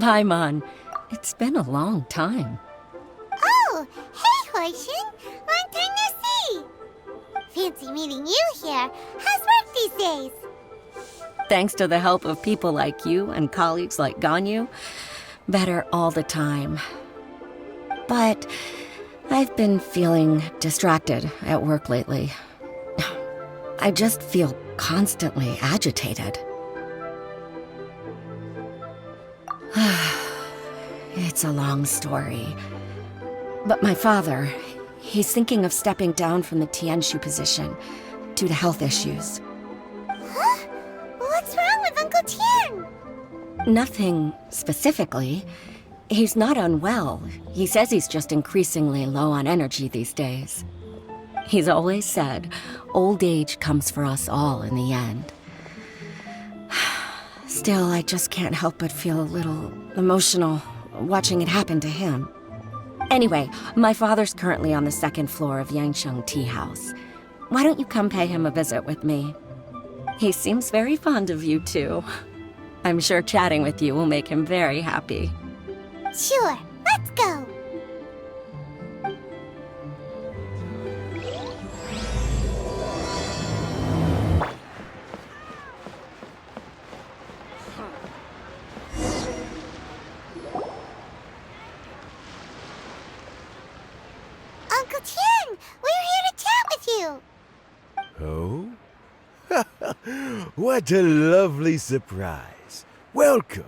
Hi, Mon. It's been a long time. Oh, hey, Hoishin. Long time no see. Fancy meeting you here. How's work these days? Thanks to the help of people like you and colleagues like Ganyu, better all the time. But I've been feeling distracted at work lately. I just feel constantly agitated. It's a long story. But my father, he's thinking of stepping down from the Tianshu position due to health issues. Huh? What's wrong with Uncle Tian? Nothing specifically. He's not unwell. He says he's just increasingly low on energy these days. He's always said, old age comes for us all in the end. Still, I just can't help but feel a little emotional watching it happen to him. Anyway, my father's currently on the second floor of Yangsheng Tea House. Why don't you come pay him a visit with me? He seems very fond of you, too. I'm sure chatting with you will make him very happy. Sure, let's go. Uncle Tian, we're here to chat with you. Oh? What a lovely surprise. Welcome.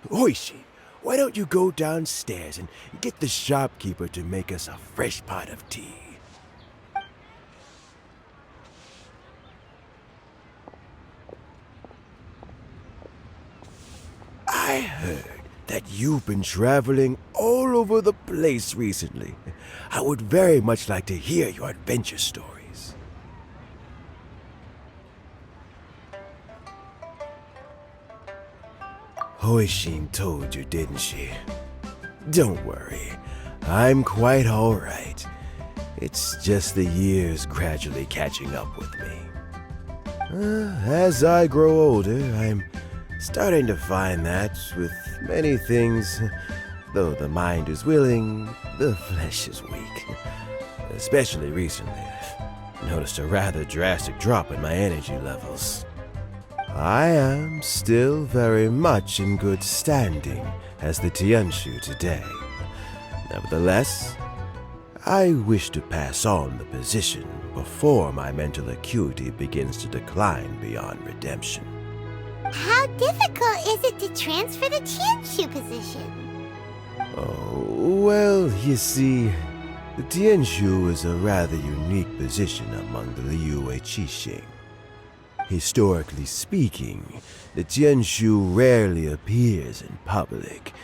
Hoishi, why don't you go downstairs and get the shopkeeper to make us a fresh pot of tea? I heard that you've been traveling all over the place recently. I would very much like to hear your adventure stories. Hoishin told you, didn't she? Don't worry, I'm quite alright. It's just the years gradually catching up with me. As I grow older, I'm starting to find that with many things, though the mind is willing, the flesh is weak. Especially recently, I've noticed a rather drastic drop in my energy levels. I am still very much in good standing as the Tianshu today. Nevertheless, I wish to pass on the position before my mental acuity begins to decline beyond redemption. How difficult is it to transfer the Tianshu position? Oh, well, you see, the Tianshu is a rather unique position among the Liyue Qixing. Historically speaking, the Tianshu rarely appears in public.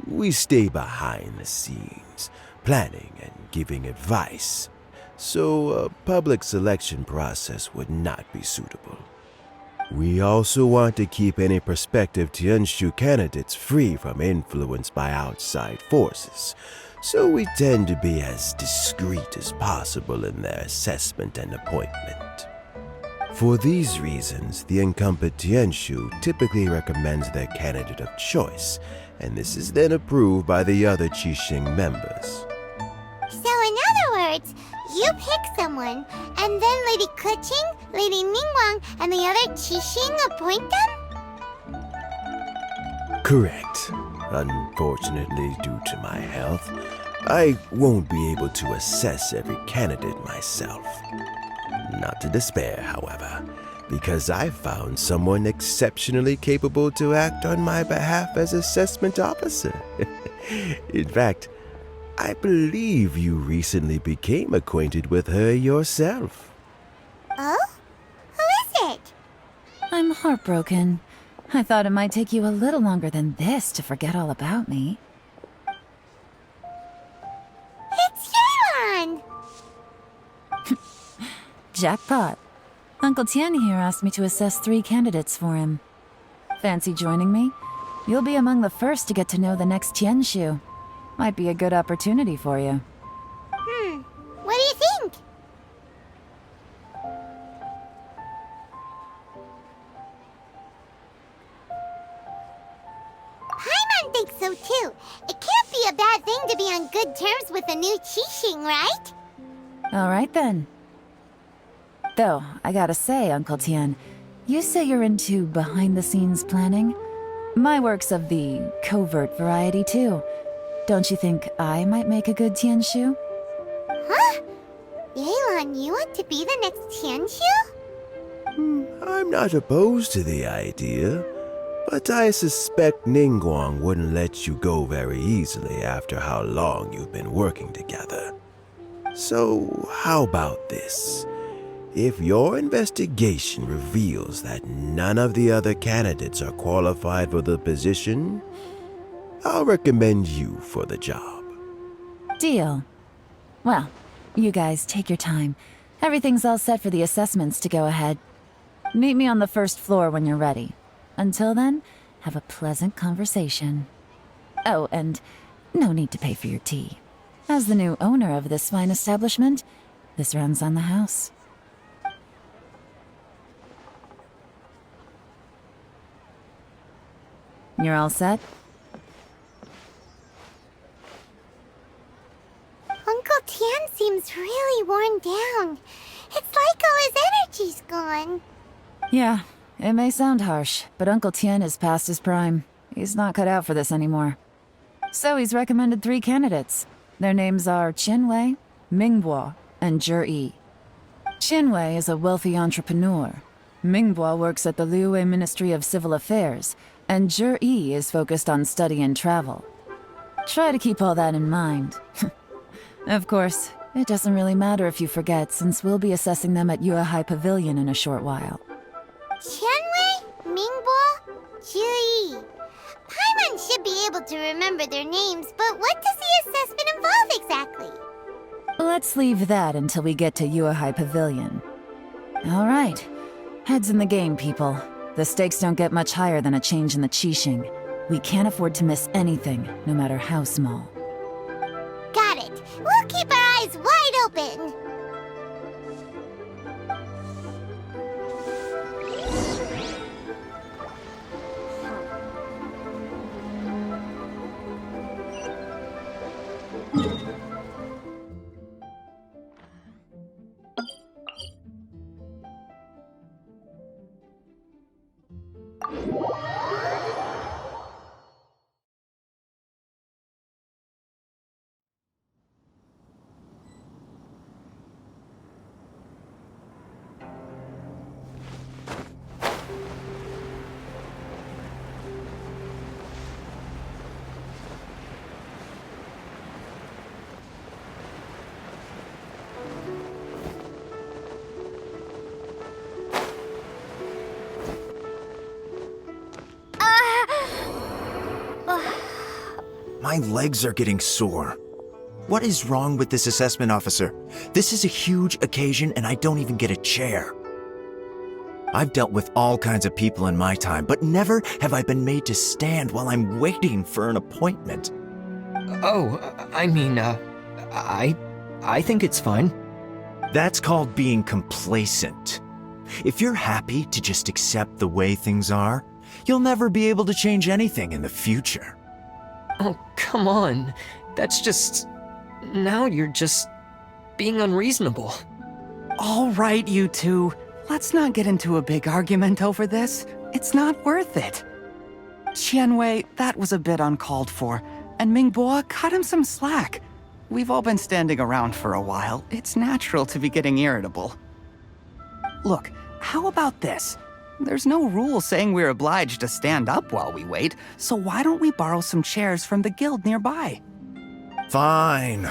We stay behind the scenes, planning and giving advice, so a public selection process would not be suitable. We also want to keep any prospective Tianshu candidates free from influence by outside forces, so we tend to be as discreet as possible in their assessment and appointment. For these reasons, the incumbent Tianshu typically recommends their candidate of choice, and this is then approved by the other Qixing members. So in other words, you pick someone, and then Lady Keqing, Lady Ningguang, and the other Qixing appoint them? Correct. Unfortunately, due to my health, I won't be able to assess every candidate myself. Not to despair, however, because I found someone exceptionally capable to act on my behalf as assessment officer. In fact, I believe you recently became acquainted with her yourself. Oh? Who is it? I'm heartbroken. I thought it might take you a little longer than this to forget all about me. It's Yelan! Jackpot. Uncle Tian here asked me to assess 3 candidates for him. Fancy joining me? You'll be among the first to get to know the next Tianshu. Might be a good opportunity for you. What do you think? Paimon thinks so too. It can't be a bad thing to be on good terms with a new Qixing, right? All right then. Though, I gotta say, Uncle Tian, you say you're into behind-the-scenes planning? My work's of the covert variety too. Don't you think I might make a good Tianshu? Huh? Yelan, you want to be the next Tianshu? I'm not opposed to the idea, but I suspect Ningguang wouldn't let you go very easily after how long you've been working together. So, how about this? If your investigation reveals that none of the other candidates are qualified for the position, I'll recommend you for the job. Deal. Well, you guys take your time. Everything's all set for the assessments to go ahead. Meet me on the first floor when you're ready. Until then, have a pleasant conversation. Oh, and no need to pay for your tea. As the new owner of this fine establishment, this runs on the house. You're all set? Uncle Tian seems really worn down. It's like all his energy's gone. Yeah, it may sound harsh, but Uncle Tian is past his prime. He's not cut out for this anymore. So he's recommended 3 candidates. Their names are Qinwei, Mingbo, and Zhi. Qinwei is a wealthy entrepreneur. Mingbo works at the Liyue Ministry of Civil Affairs, and Zhi is focused on study and travel. Try to keep all that in mind. Of course, it doesn't really matter if you forget, since we'll be assessing them at Yuehai Pavilion in a short while. Qianwei, Mingbo, Zhi. Paimon should be able to remember their names, but what does the assessment involve exactly? Let's leave that until we get to Yuehai Pavilion. All right. Heads in the game, people. The stakes don't get much higher than a change in the Qixing. We can't afford to miss anything, no matter how small. Got it. We'll keep our eyes wide open. My legs are getting sore. What is wrong with this assessment officer? This is a huge occasion and I don't even get a chair. I've dealt with all kinds of people in my time, but never have I been made to stand while I'm waiting for an appointment. Oh, I think it's fine. That's called being complacent. If you're happy to just accept the way things are, you'll never be able to change anything in the future. Oh, come on. That's just... Now you're just being unreasonable. All right, you two. Let's not get into a big argument over this. It's not worth it. Qianwei, that was a bit uncalled for. And Mingbo, cut him some slack. We've all been standing around for a while. It's natural to be getting irritable. Look, how about this? There's no rule saying we're obliged to stand up while we wait, so why don't we borrow some chairs from the guild nearby? Fine.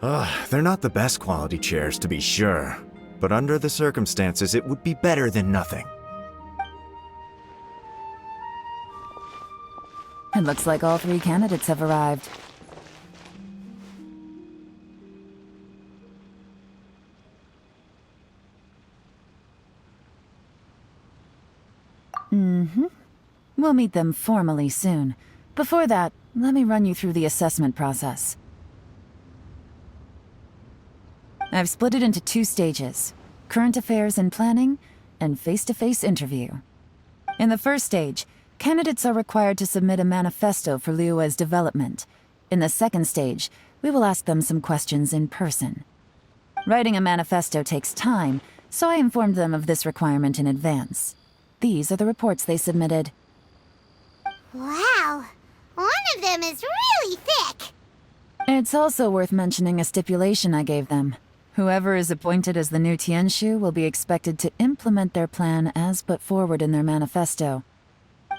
They're not the best quality chairs, to be sure. But under the circumstances, it would be better than nothing. It looks like all 3 candidates have arrived. We'll meet them formally soon. Before that, let me run you through the assessment process. I've split it into 2 stages: current affairs and planning, and face-to-face interview. In the first stage, Candidates are required to submit a manifesto for Liyue's development. In the second stage, we will ask them some questions in person. Writing a manifesto takes time, so I informed them of this requirement in advance. These are the reports they submitted. Wow, one of them is really thick. It's also worth mentioning a stipulation I gave them. Whoever is appointed as the new Tianshu will be expected to implement their plan as put forward in their manifesto.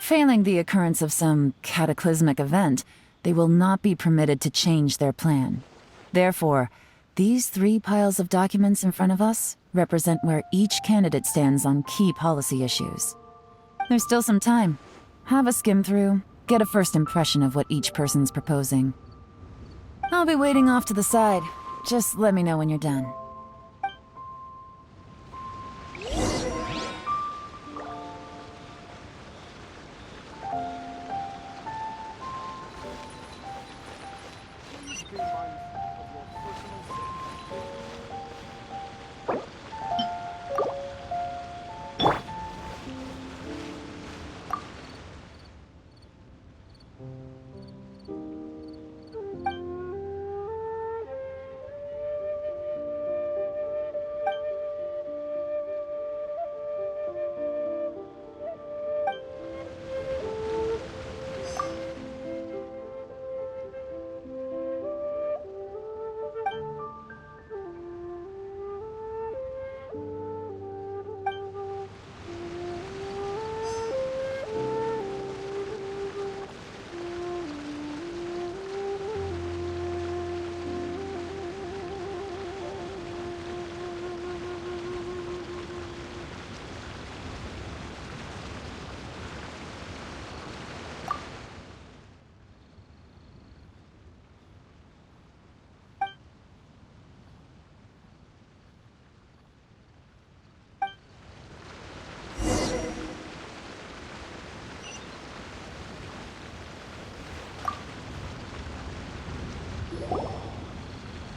Failing the occurrence of some cataclysmic event, they will not be permitted to change their plan. Therefore, these 3 piles of documents in front of us represent where each candidate stands on key policy issues. There's still some time. Have a skim through, get a first impression of what each person's proposing. I'll be waiting off to the side. Just let me know when you're done.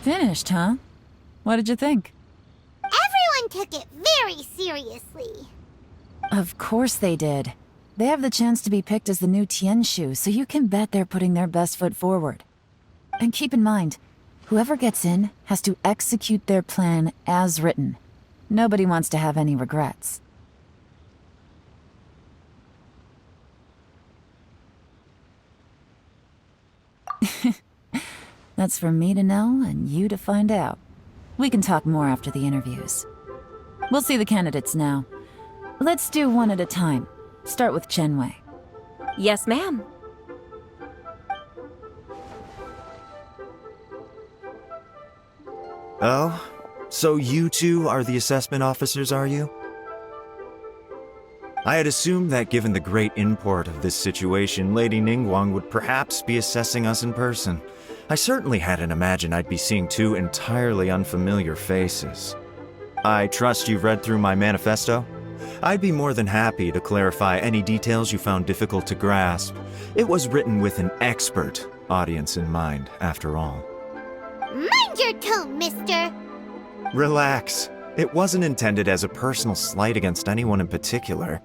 Finished, huh? What did you think? Everyone took it very seriously. Of course they did. They have the chance to be picked as the new Tianshu, so you can bet they're putting their best foot forward. And keep in mind, whoever gets in has to execute their plan as written. Nobody wants to have any regrets. That's for me to know and you to find out. We can talk more after the interviews. We'll see the candidates now. Let's do one at a time. Start with Chenwei. Yes, ma'am. Oh? So you two are the assessment officers, are you? I had assumed that given the great import of this situation, Lady Ningguang would perhaps be assessing us in person. I certainly hadn't imagined I'd be seeing 2 entirely unfamiliar faces. I trust you've read through my manifesto? I'd be more than happy to clarify any details you found difficult to grasp. It was written with an expert audience in mind, after all. Mind your tone, mister. Relax. It wasn't intended as a personal slight against anyone in particular.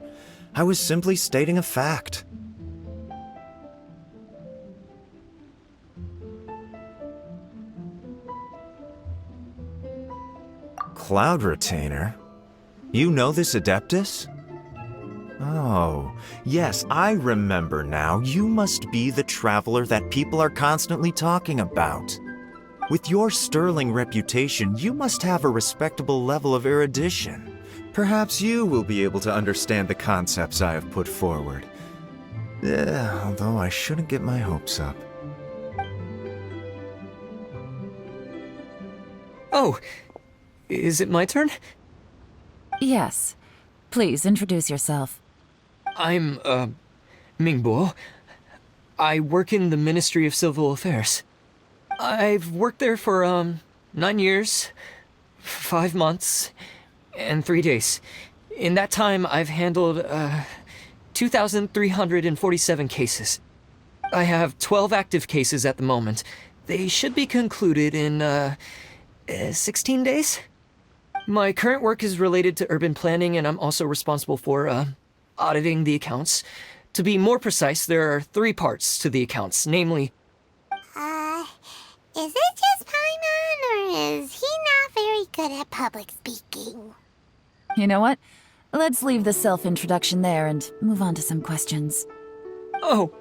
I was simply stating a fact. Cloud Retainer? You know this Adeptus? Oh, yes, I remember now. You must be the traveler that people are constantly talking about. With your sterling reputation, you must have a respectable level of erudition. Perhaps you will be able to understand the concepts I have put forward. Although I shouldn't get my hopes up. Oh, is it my turn? Yes. Please introduce yourself. I'm, Mingbo. I work in the Ministry of Civil Affairs. I've worked there for, 9 years, 5 months, and 3 days. In that time, I've handled, 2,347 cases. I have 12 active cases at the moment. They should be concluded in, 16 days? My current work is related to urban planning, and I'm also responsible for, auditing the accounts. To be more precise, there are 3 parts to the accounts, namely... Is it just Paimon, or is he not very good at public speaking? You know what? Let's leave the self-introduction there and move on to some questions. Oh,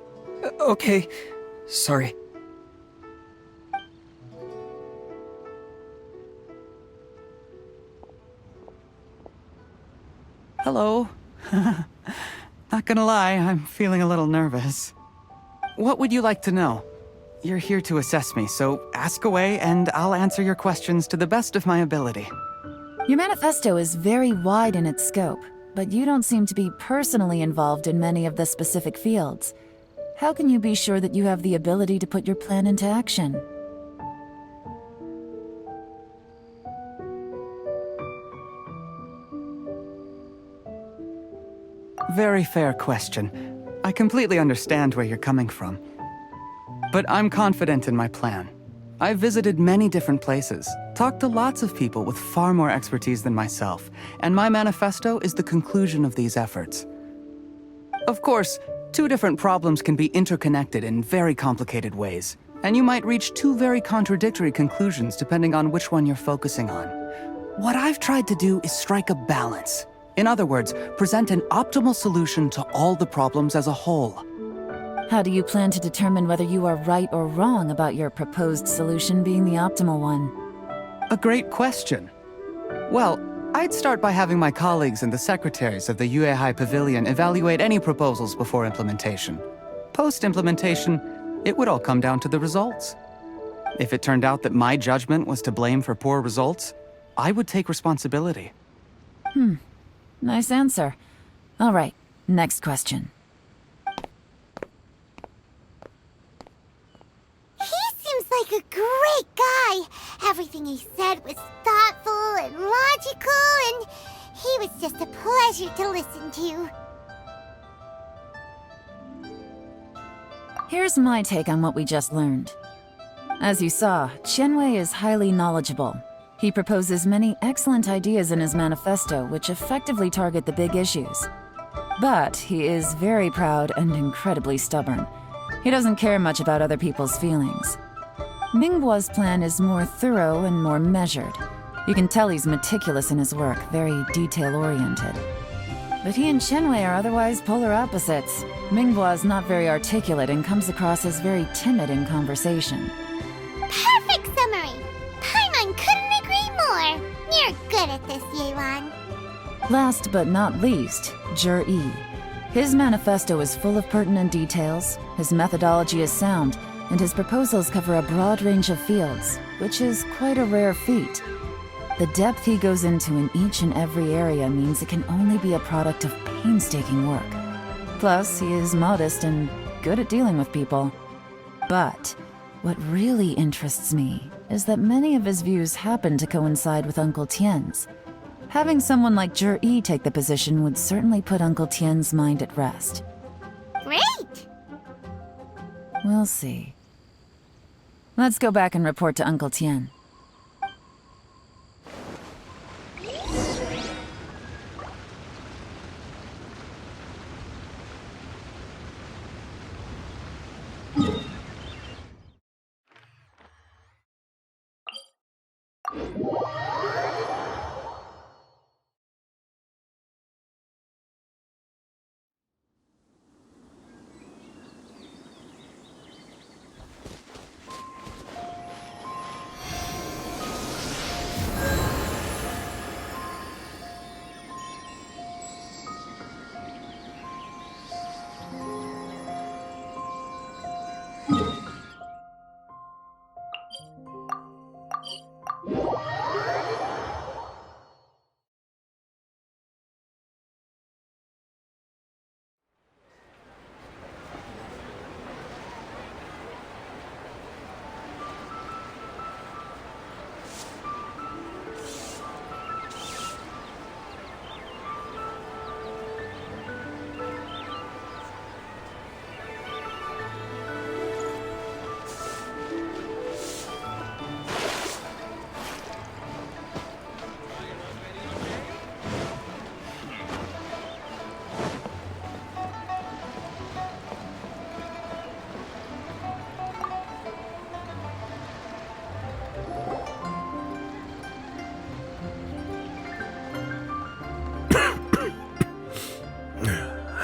okay. Sorry. Hello. Not gonna lie, I'm feeling a little nervous. What would you like to know? You're here to assess me, so ask away and I'll answer your questions to the best of my ability. Your manifesto is very wide in its scope, but you don't seem to be personally involved in many of the specific fields. How can you be sure that you have the ability to put your plan into action? Very fair question. I completely understand where you're coming from. But I'm confident in my plan. I've visited many different places, talked to lots of people with far more expertise than myself, and my manifesto is the conclusion of these efforts. Of course, 2 different problems can be interconnected in very complicated ways, and you might reach 2 very contradictory conclusions depending on which one you're focusing on. What I've tried to do is strike a balance. In other words, present an optimal solution to all the problems as a whole. How do you plan to determine whether you are right or wrong about your proposed solution being the optimal one? A great question. Well, I'd start by having my colleagues and the secretaries of the Yue Pavilion evaluate any proposals before implementation. Post-implementation, it would all come down to the results. If it turned out that my judgment was to blame for poor results, I would take responsibility. Nice answer. All right, next question. He seems like a great guy. Everything he said was thoughtful and logical, and he was just a pleasure to listen to. Here's my take on what we just learned. As you saw, Qianwei is highly knowledgeable. He proposes many excellent ideas in his manifesto which effectively target the big issues. But he is very proud and incredibly stubborn. He doesn't care much about other people's feelings. Mingbo's plan is more thorough and more measured. You can tell he's meticulous in his work, very detail-oriented. But he and Qianwei are otherwise polar opposites. Mingbo is not very articulate and comes across as very timid in conversation. Perfect summary! Paimon couldn't agree more! You're good at this, Yelan. Last but not least, Yi. His manifesto is full of pertinent details, his methodology is sound, and his proposals cover a broad range of fields, which is quite a rare feat. The depth he goes into in each and every area means it can only be a product of painstaking work. Plus, he is modest and good at dealing with people. But what really interests me is that many of his views happen to coincide with Uncle Tien's. Having someone like Yi take the position would certainly put Uncle Tien's mind at rest. Great! We'll see. Let's go back and report to Uncle Tien.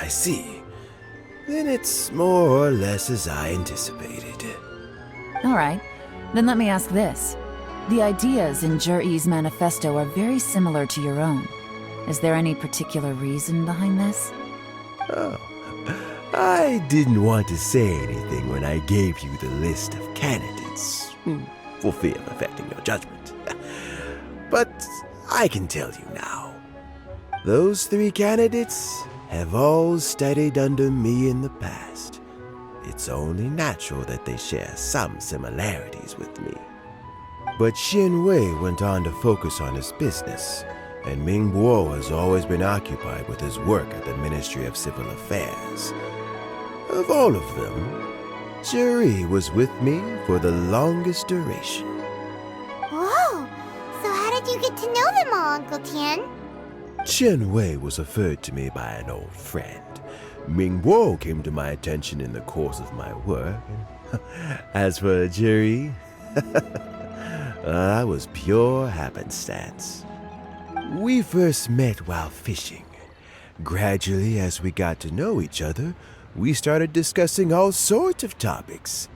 I see. Then it's more or less as I anticipated. All right, then let me ask this. The ideas in Jur-E's manifesto are very similar to your own. Is there any particular reason behind this? Oh, I didn't want to say anything when I gave you the list of candidates, for fear of affecting your judgment. But I can tell you now. Those 3 candidates have all studied under me in the past. It's only natural that they share some similarities with me. But Xianwei went on to focus on his business, and Mingbo has always been occupied with his work at the Ministry of Civil Affairs. Of all of them, Juri was with me for the longest duration. Whoa! So how did you get to know them all, Uncle Tian? Qianwei was referred to me by an old friend. Mingbo came to my attention in the course of my work. As for Juri, that was pure happenstance. We first met while fishing. Gradually, as we got to know each other, we started discussing all sorts of topics.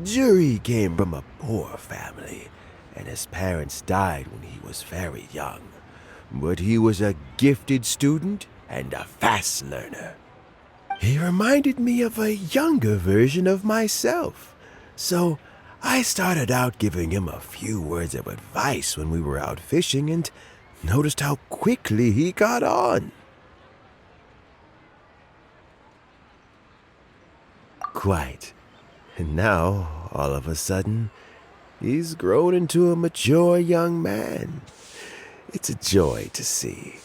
Juri came from a poor family, and his parents died when he was very young. But he was a gifted student and a fast learner. He reminded me of a younger version of myself, so I started out giving him a few words of advice when we were out fishing and noticed how quickly he got on. Quite. And now, all of a sudden, he's grown into a mature young man. It's a joy to see,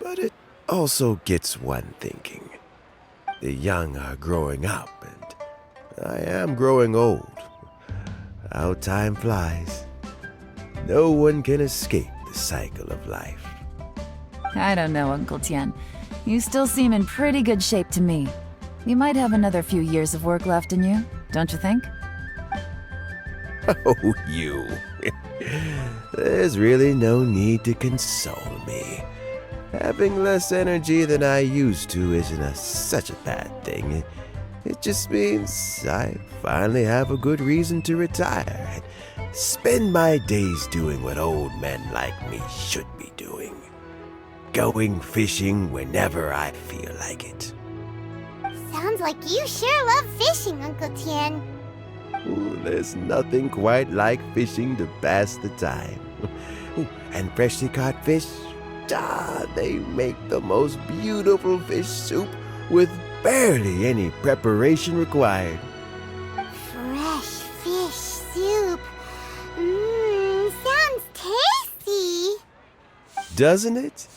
but it also gets one thinking. The young are growing up, and I am growing old. How time flies. No one can escape the cycle of life. I don't know, Uncle Tian. You still seem in pretty good shape to me. You might have another few years of work left in you, don't you think? Oh, you. There's really no need to console me. Having less energy than I used to isn't such a bad thing. It just means I finally have a good reason to retire and spend my days doing what old men like me should be doing. Going fishing whenever I feel like it. Sounds like you sure love fishing, Uncle Tian. Ooh, there's nothing quite like fishing to pass the time. Ooh, and freshly caught fish, they make the most beautiful fish soup with barely any preparation required. Fresh fish soup. Sounds tasty. Doesn't it?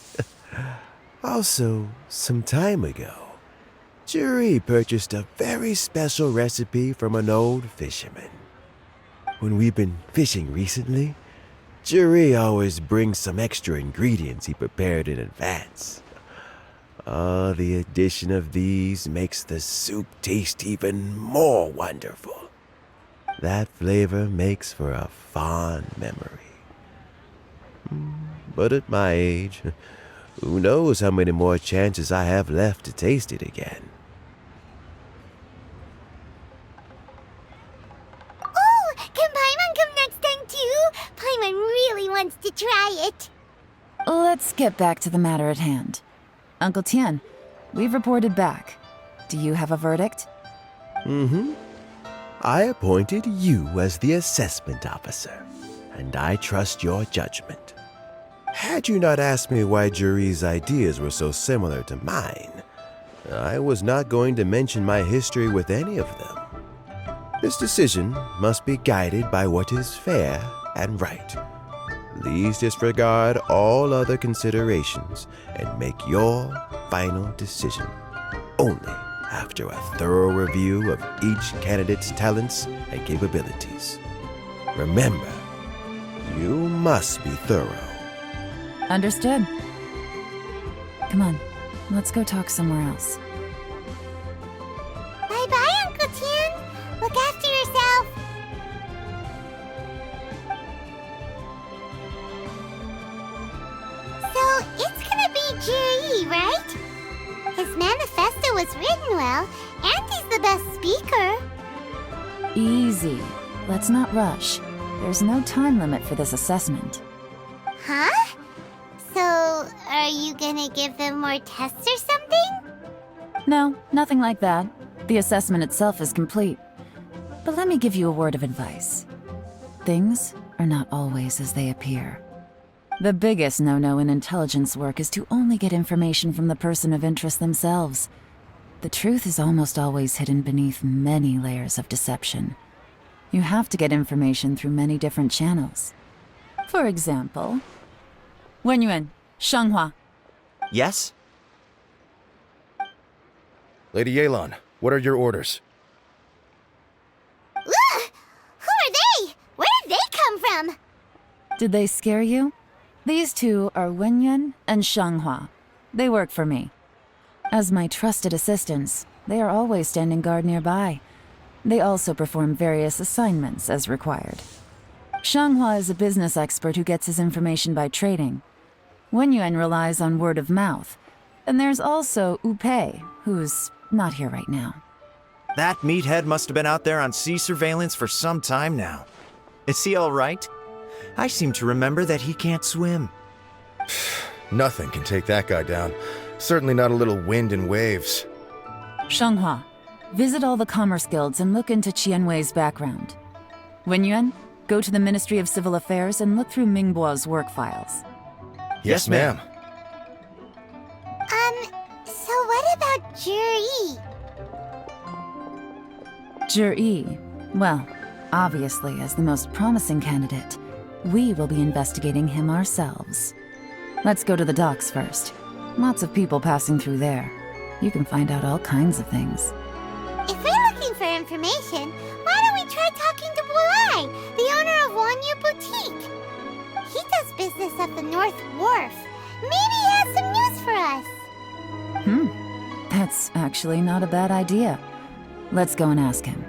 Also, some time ago, Juri purchased a very special recipe from an old fisherman. When we've been fishing recently, Juri always brings some extra ingredients he prepared in advance. The addition of these makes the soup taste even more wonderful. That flavor makes for a fond memory. But at my age, who knows how many more chances I have left to taste it again. Oh, can Paimon come next time too? Paimon really wants to try it. Let's get back to the matter at hand. Uncle Tian, we've reported back. Do you have a verdict? I appointed you as the assessment officer, and I trust your judgment. Had you not asked me why Juri's ideas were so similar to mine, I was not going to mention my history with any of them. This decision must be guided by what is fair and right. Please disregard all other considerations and make your final decision only after a thorough review of each candidate's talents and capabilities. Remember, you must be thorough. Understood. Come on, let's go talk somewhere else. Bye-bye, Uncle Tian. Look after yourself. So, it's gonna be Juri, right? His manifesto was written well, Auntie's the best speaker. Easy. Let's not rush. There's no time limit for this assessment. Huh? So, are you gonna give them more tests or something? No, nothing like that. The assessment itself is complete. But let me give you a word of advice. Things are not always as they appear. The biggest no-no in intelligence work is to only get information from the person of interest themselves. The truth is almost always hidden beneath many layers of deception. You have to get information through many different channels. For example, Wenyuan, Shanghua. Yes? Lady Yelan, what are your orders? Ugh! Who are they? Where did they come from? Did they scare you? These two are Wenyuan and Shanghua. They work for me. As my trusted assistants, they are always standing guard nearby. They also perform various assignments as required. Shanghua is a business expert who gets his information by trading. Wenyuan relies on word of mouth. And there's also Upei, who's not here right now. That meathead must have been out there on sea surveillance for some time now. Is he all right? I seem to remember that he can't swim. Nothing can take that guy down. Certainly not a little wind and waves. Shanghua, visit all the commerce guilds and look into Qianwei's background. Wenyuan, go to the Ministry of Civil Affairs and look through Mingbo's work files. Yes, ma'am. So what about Juri? Juri, well, obviously as the most promising candidate, we will be investigating him ourselves. Let's go to the docks first. Lots of people passing through there. You can find out all kinds of things. If we're looking for information, why don't we try talking to Bulai, the owner of Wanyu Boutique? He does business at the North Wharf. Maybe he has some news for us. That's actually not a bad idea. Let's go and ask him.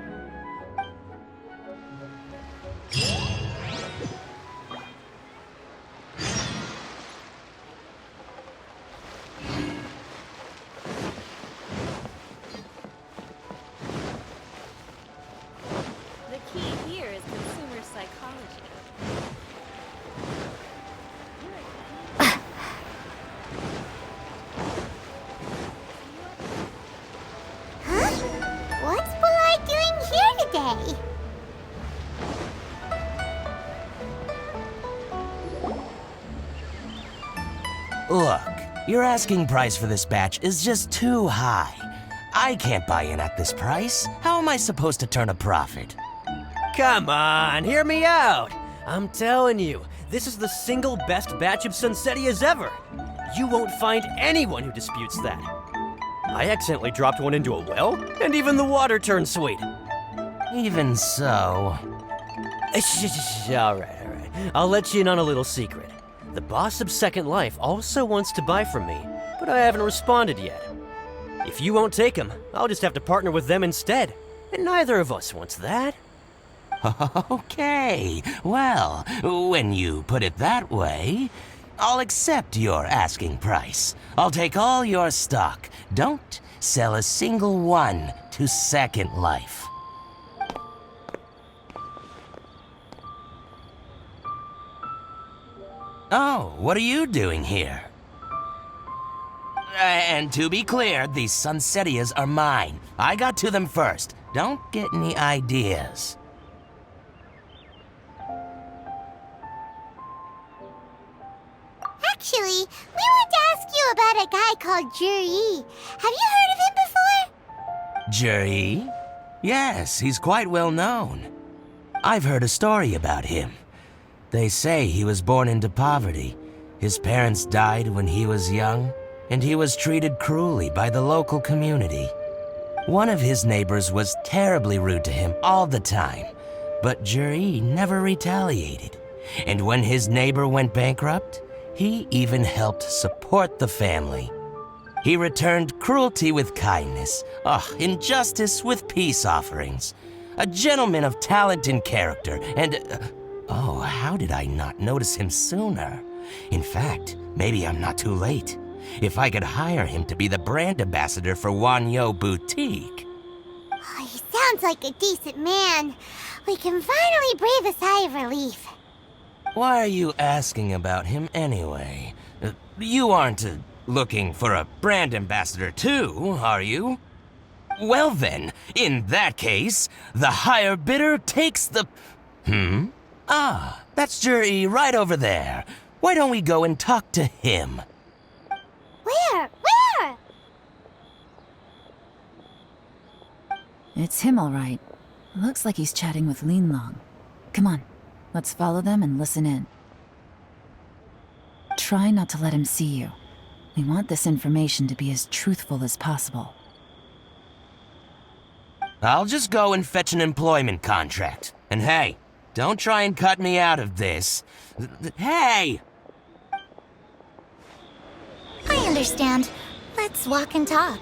The key here is consumer psychology. Huh? What's Bulai doing here today? Look, your asking price for this batch is just too high. I can't buy in at this price. How am I supposed to turn a profit? Come on, hear me out. I'm telling you, this is the single best batch of Sunsettias ever. You won't find anyone who disputes that. I accidentally dropped one into a well, and even the water turned sweet. Even so... All right. I'll let you in on a little secret. The boss of Second Life also wants to buy from me, but I haven't responded yet. If you won't take him, I'll just have to partner with them instead. And neither of us wants that. Okay, well, when you put it that way, I'll accept your asking price. I'll take all your stock. Don't sell a single one to Second Life. Oh, what are you doing here? And to be clear, these Sunsettias are mine. I got to them first. Don't get any ideas. Actually, we want to ask you about a guy called Juri. Have you heard of him before? Juri? Yes, he's quite well known. I've heard a story about him. They say he was born into poverty. His parents died when he was young, and he was treated cruelly by the local community. One of his neighbors was terribly rude to him all the time, but Juri never retaliated. And when his neighbor went bankrupt, he even helped support the family. He returned cruelty with kindness, injustice with peace offerings. A gentleman of talent and character, and... how did I not notice him sooner? In fact, maybe I'm not too late. if I could hire him to be the brand ambassador for miHoYo Boutique. Oh, he sounds like a decent man. We can finally breathe a sigh of relief. Why are you asking about him anyway? You aren't looking for a brand ambassador too, are you? Well then, in that case, the higher bidder takes the... Ah, that's Juri right over there. Why don't we go and talk to him? Where? It's him, all right. Looks like he's chatting with Yelan. Come on, let's follow them and listen in. Try not to let him see you. We want this information to be as truthful as possible. I'll just go and fetch an employment contract. And hey, don't try and cut me out of this. Hey! I understand. Let's walk and talk.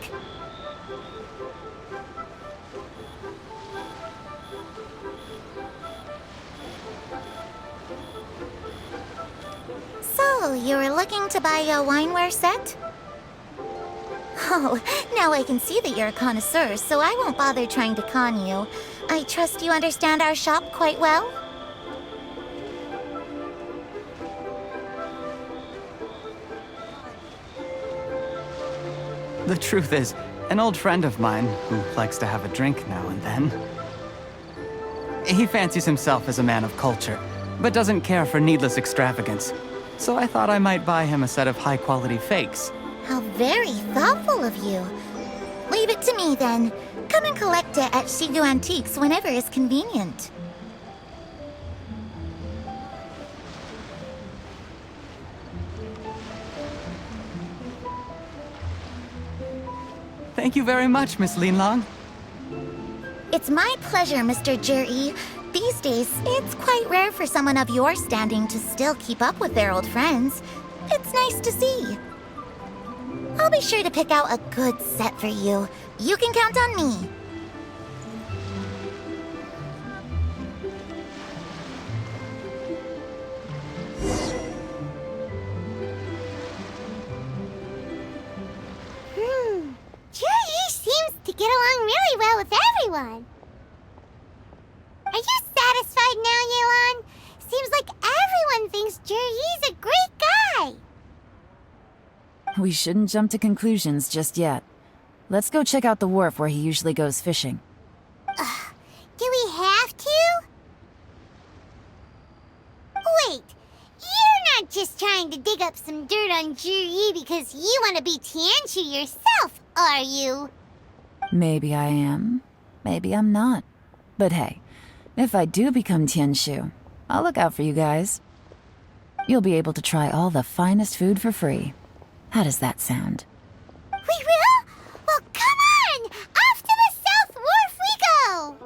So, you were looking to buy a wineware set? Oh, now I can see that you're a connoisseur, so I won't bother trying to con you. I trust you understand our shop quite well? The truth is, an old friend of mine, who likes to have a drink now and then, he fancies himself as a man of culture, but doesn't care for needless extravagance. So I thought I might buy him a set of high-quality fakes. How very thoughtful of you. Leave it to me, then. Come and collect it at Shigu Antiques whenever is convenient. Thank you very much, Miss Yelan. It's my pleasure, Mr. Juri. These days, it's quite rare for someone of your standing to still keep up with their old friends. It's nice to see. I'll be sure to pick out a good set for you. You can count on me. Juri seems to get along really well with everyone. Are you satisfied now, Yelan? Seems like everyone thinks Juri's a great guy. We shouldn't jump to conclusions just yet. Let's go check out the wharf where he usually goes fishing. Do we have to? Wait, you're not just trying to dig up some dirt on Juri because you want to be Tianshu yourself, are you? Maybe I am. Maybe I'm not. But hey, if I do become Tianshu, I'll look out for you guys. You'll be able to try all the finest food for free. How does that sound? We will? Well, come on! Off to the South Wharf we go!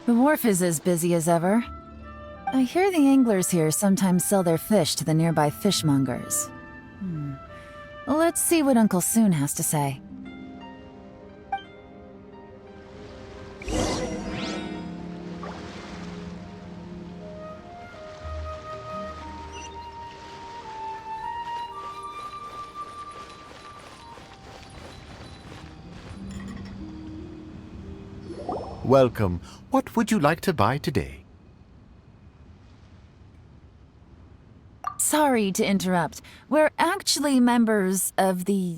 The wharf is as busy as ever. I hear the anglers here sometimes sell their fish to the nearby fishmongers. Let's see what Uncle Soon has to say. Welcome. What would you like to buy today? sorry to interrupt. We're actually members of the,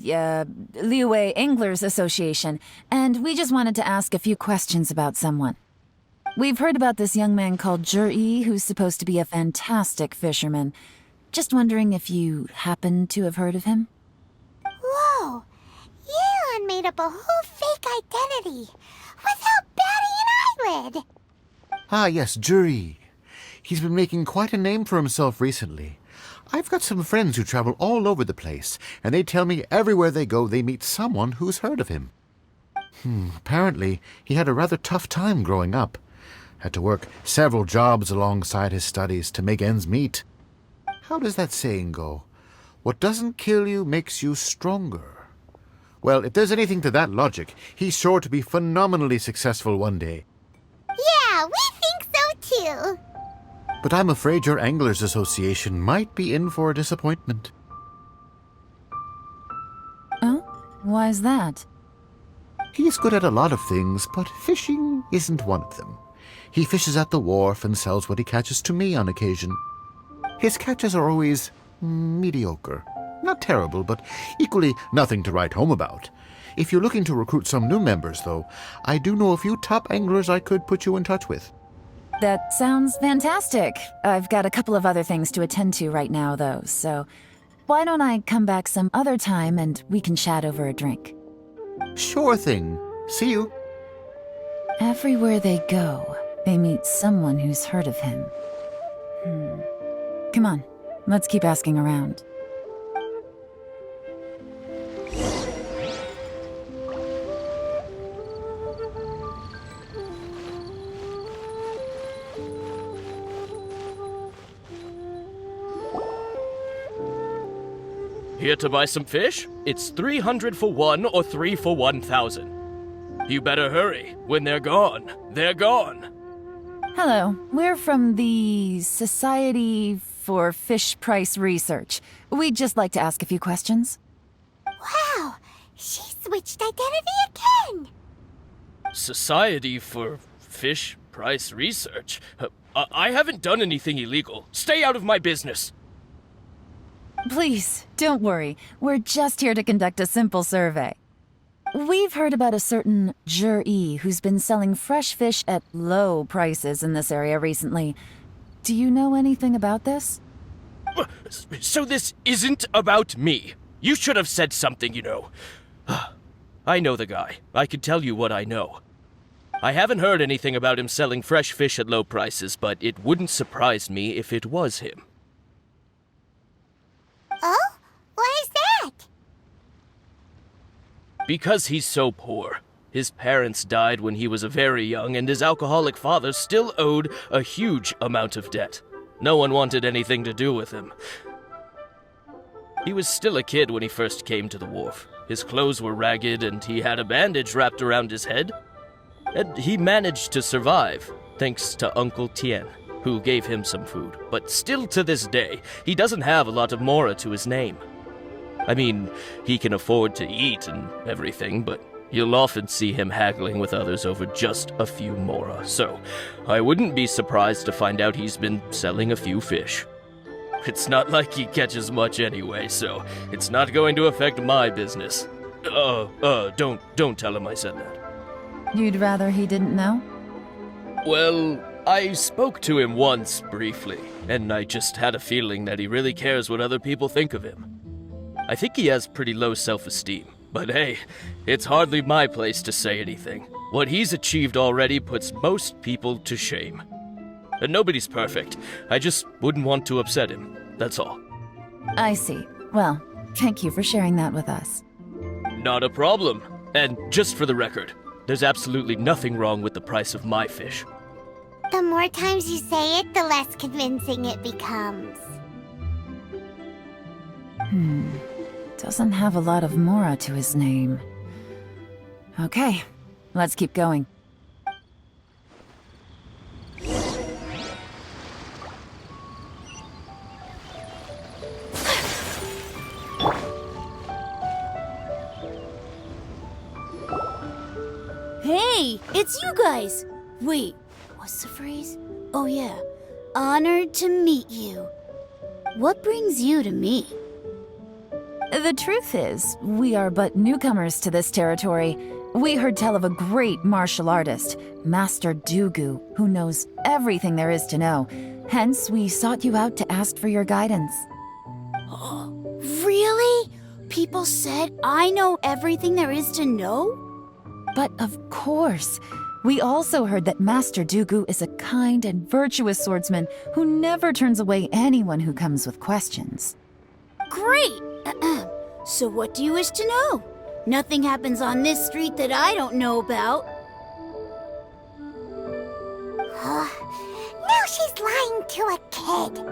Liyue Anglers Association, and we just wanted to ask a few questions about someone. We've heard about this young man called Zhi, who's supposed to be a fantastic fisherman. Just wondering if you happen to have heard of him? Whoa! Yelan made up a whole fake identity without batting an eyelid! Ah, yes, Zhi. He's been making quite a name for himself recently. I've got some friends who travel all over the place, and they tell me everywhere they go they meet someone who's heard of him. Apparently, he had a rather tough time growing up. Had to work several jobs alongside his studies to make ends meet. How does that saying go? What doesn't kill you makes you stronger. Well, if there's anything to that logic, he's sure to be phenomenally successful one day. Yeah, we think so too! But I'm afraid your Anglers Association might be in for a disappointment. Oh? Why's that? He's good at a lot of things, but fishing isn't one of them. He fishes at the wharf and sells what he catches to me on occasion. His catches are always mediocre. Not terrible, but equally nothing to write home about. If you're looking to recruit some new members, though, I do know a few top anglers I could put you in touch with. That sounds fantastic. I've got a couple of other things to attend to right now, though, so why don't I come back some other time and we can chat over a drink? Sure thing. See you. Everywhere they go, they meet someone who's heard of him. Come on, let's keep asking around. Here to buy some fish? It's 300 for one or 3 for 1,000. You better hurry. When they're gone, they're gone. Hello, we're from the Society for Fish Price Research. We'd just like to ask a few questions. Wow! She switched identity again! Society for Fish Price Research? I haven't done anything illegal. Stay out of my business. Please, don't worry. We're just here to conduct a simple survey. We've heard about a certain Zhi who's been selling fresh fish at low prices in this area recently. Do you know anything about this? So this isn't about me. You should have said something, you know. I know the guy. I can tell you what I know. I haven't heard anything about him selling fresh fish at low prices, but it wouldn't surprise me if it was him. Oh? Why is that? Because he's so poor. His parents died when he was very young, and his alcoholic father still owed a huge amount of debt. No one wanted anything to do with him. He was still a kid when he first came to the wharf. His clothes were ragged, and he had a bandage wrapped around his head. And he managed to survive, thanks to Uncle Tien, who gave him some food. But still to this day, he doesn't have a lot of mora to his name. I mean, he can afford to eat and everything, but you'll often see him haggling with others over just a few mora, so I wouldn't be surprised to find out he's been selling a few fish. It's not like he catches much anyway, so it's not going to affect my business. Don't tell him I said that. You'd rather he didn't know? Well, I spoke to him once, briefly, and I just had a feeling that he really cares what other people think of him. I think he has pretty low self-esteem, but hey, it's hardly my place to say anything. What he's achieved already puts most people to shame. And nobody's perfect. I just wouldn't want to upset him, that's all. I see. Well, thank you for sharing that with us. Not a problem. And just for the record, there's absolutely nothing wrong with the price of my fish. The more times you say it, the less convincing it becomes. Doesn't have a lot of mora to his name. Okay, let's keep going. Hey, it's you guys! Wait, what's the phrase? Oh yeah, honored to meet you. What brings you to me? The truth is, we are but newcomers to this territory. We heard tell of a great martial artist, Master Dugu, who knows everything there is to know. Hence, we sought you out to ask for your guidance. Really? People said I know everything there is to know? But of course, we also heard that Master Dugu is a kind and virtuous swordsman who never turns away anyone who comes with questions. Great! So what do you wish to know? Nothing happens on this street that I don't know about. Now she's lying to a kid.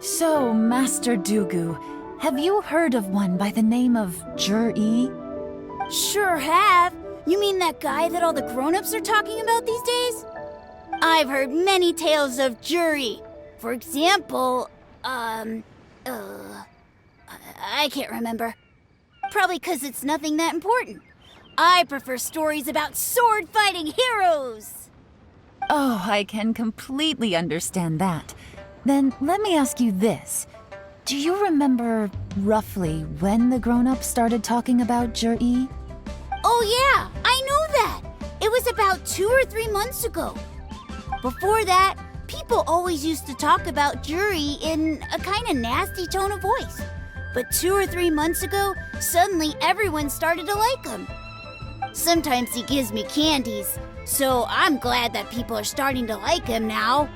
So, Master Dugu, have you heard of one by the name of Jur-E? Sure have. You mean that guy that all the grown-ups are talking about these days? I've heard many tales of Juri. For example, I can't remember. Probably 'cause it's nothing that important. I prefer stories about sword-fighting heroes. Oh, I can completely understand that. Then let me ask you this. Do you remember roughly when the grown-ups started talking about Jur-E? Oh yeah, I know that. It was about 2 or 3 months ago. Before that, people always used to talk about Juri in a kind of nasty tone of voice. But 2 or 3 months ago, suddenly everyone started to like him. Sometimes he gives me candies, so I'm glad that people are starting to like him now.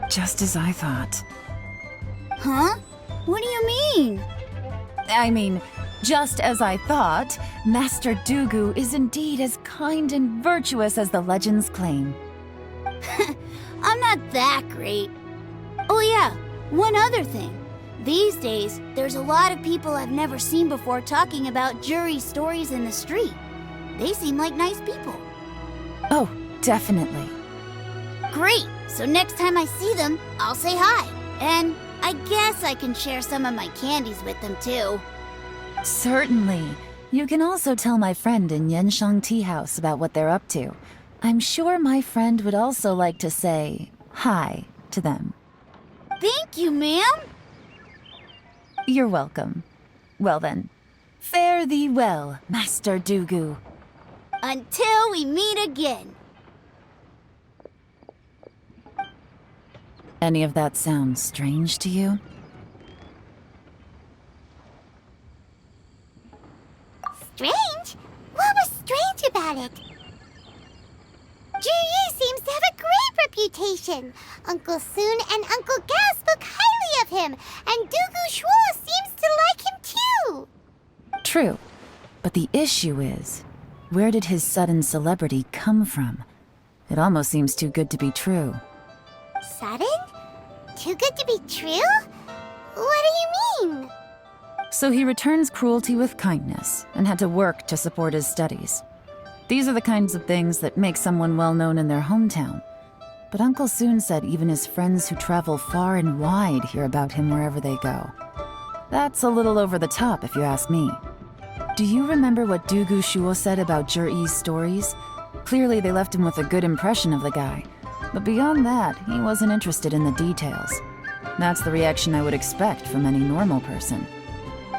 Just as I thought. Huh? What do you mean? I mean, just as I thought, Master Dugu is indeed as kind and virtuous as the legends claim. I'm not that great. Oh yeah, one other thing. These days, there's a lot of people I've never seen before talking about Juri stories in the street. They seem like nice people. Oh, definitely. Great! So next time I see them, I'll say hi. And I guess I can share some of my candies with them too. Certainly. You can also tell my friend in Yenshang Tea House about what they're up to. I'm sure my friend would also like to say hi to them. Thank you, ma'am. You're welcome. Well then, fare thee well, Master Dugu. Until we meet again. Any of that sound strange to you? Strange? What was strange about it? Juri seems to have a great reputation. Uncle Soon and Uncle Gao spoke highly of him, and Dugu Shuo seems to like him too. True, but the issue is, where did his sudden celebrity come from? It almost seems too good to be true. Sudden? Too good to be true? What do you mean? So he returns cruelty with kindness, and had to work to support his studies. These are the kinds of things that make someone well known in their hometown. But Uncle Soon said even his friends who travel far and wide hear about him wherever they go. That's a little over the top, if you ask me. Do you remember what Dugu Shuo said about Jur-E's stories? Clearly they left him with a good impression of the guy. But beyond that, he wasn't interested in the details. That's the reaction I would expect from any normal person.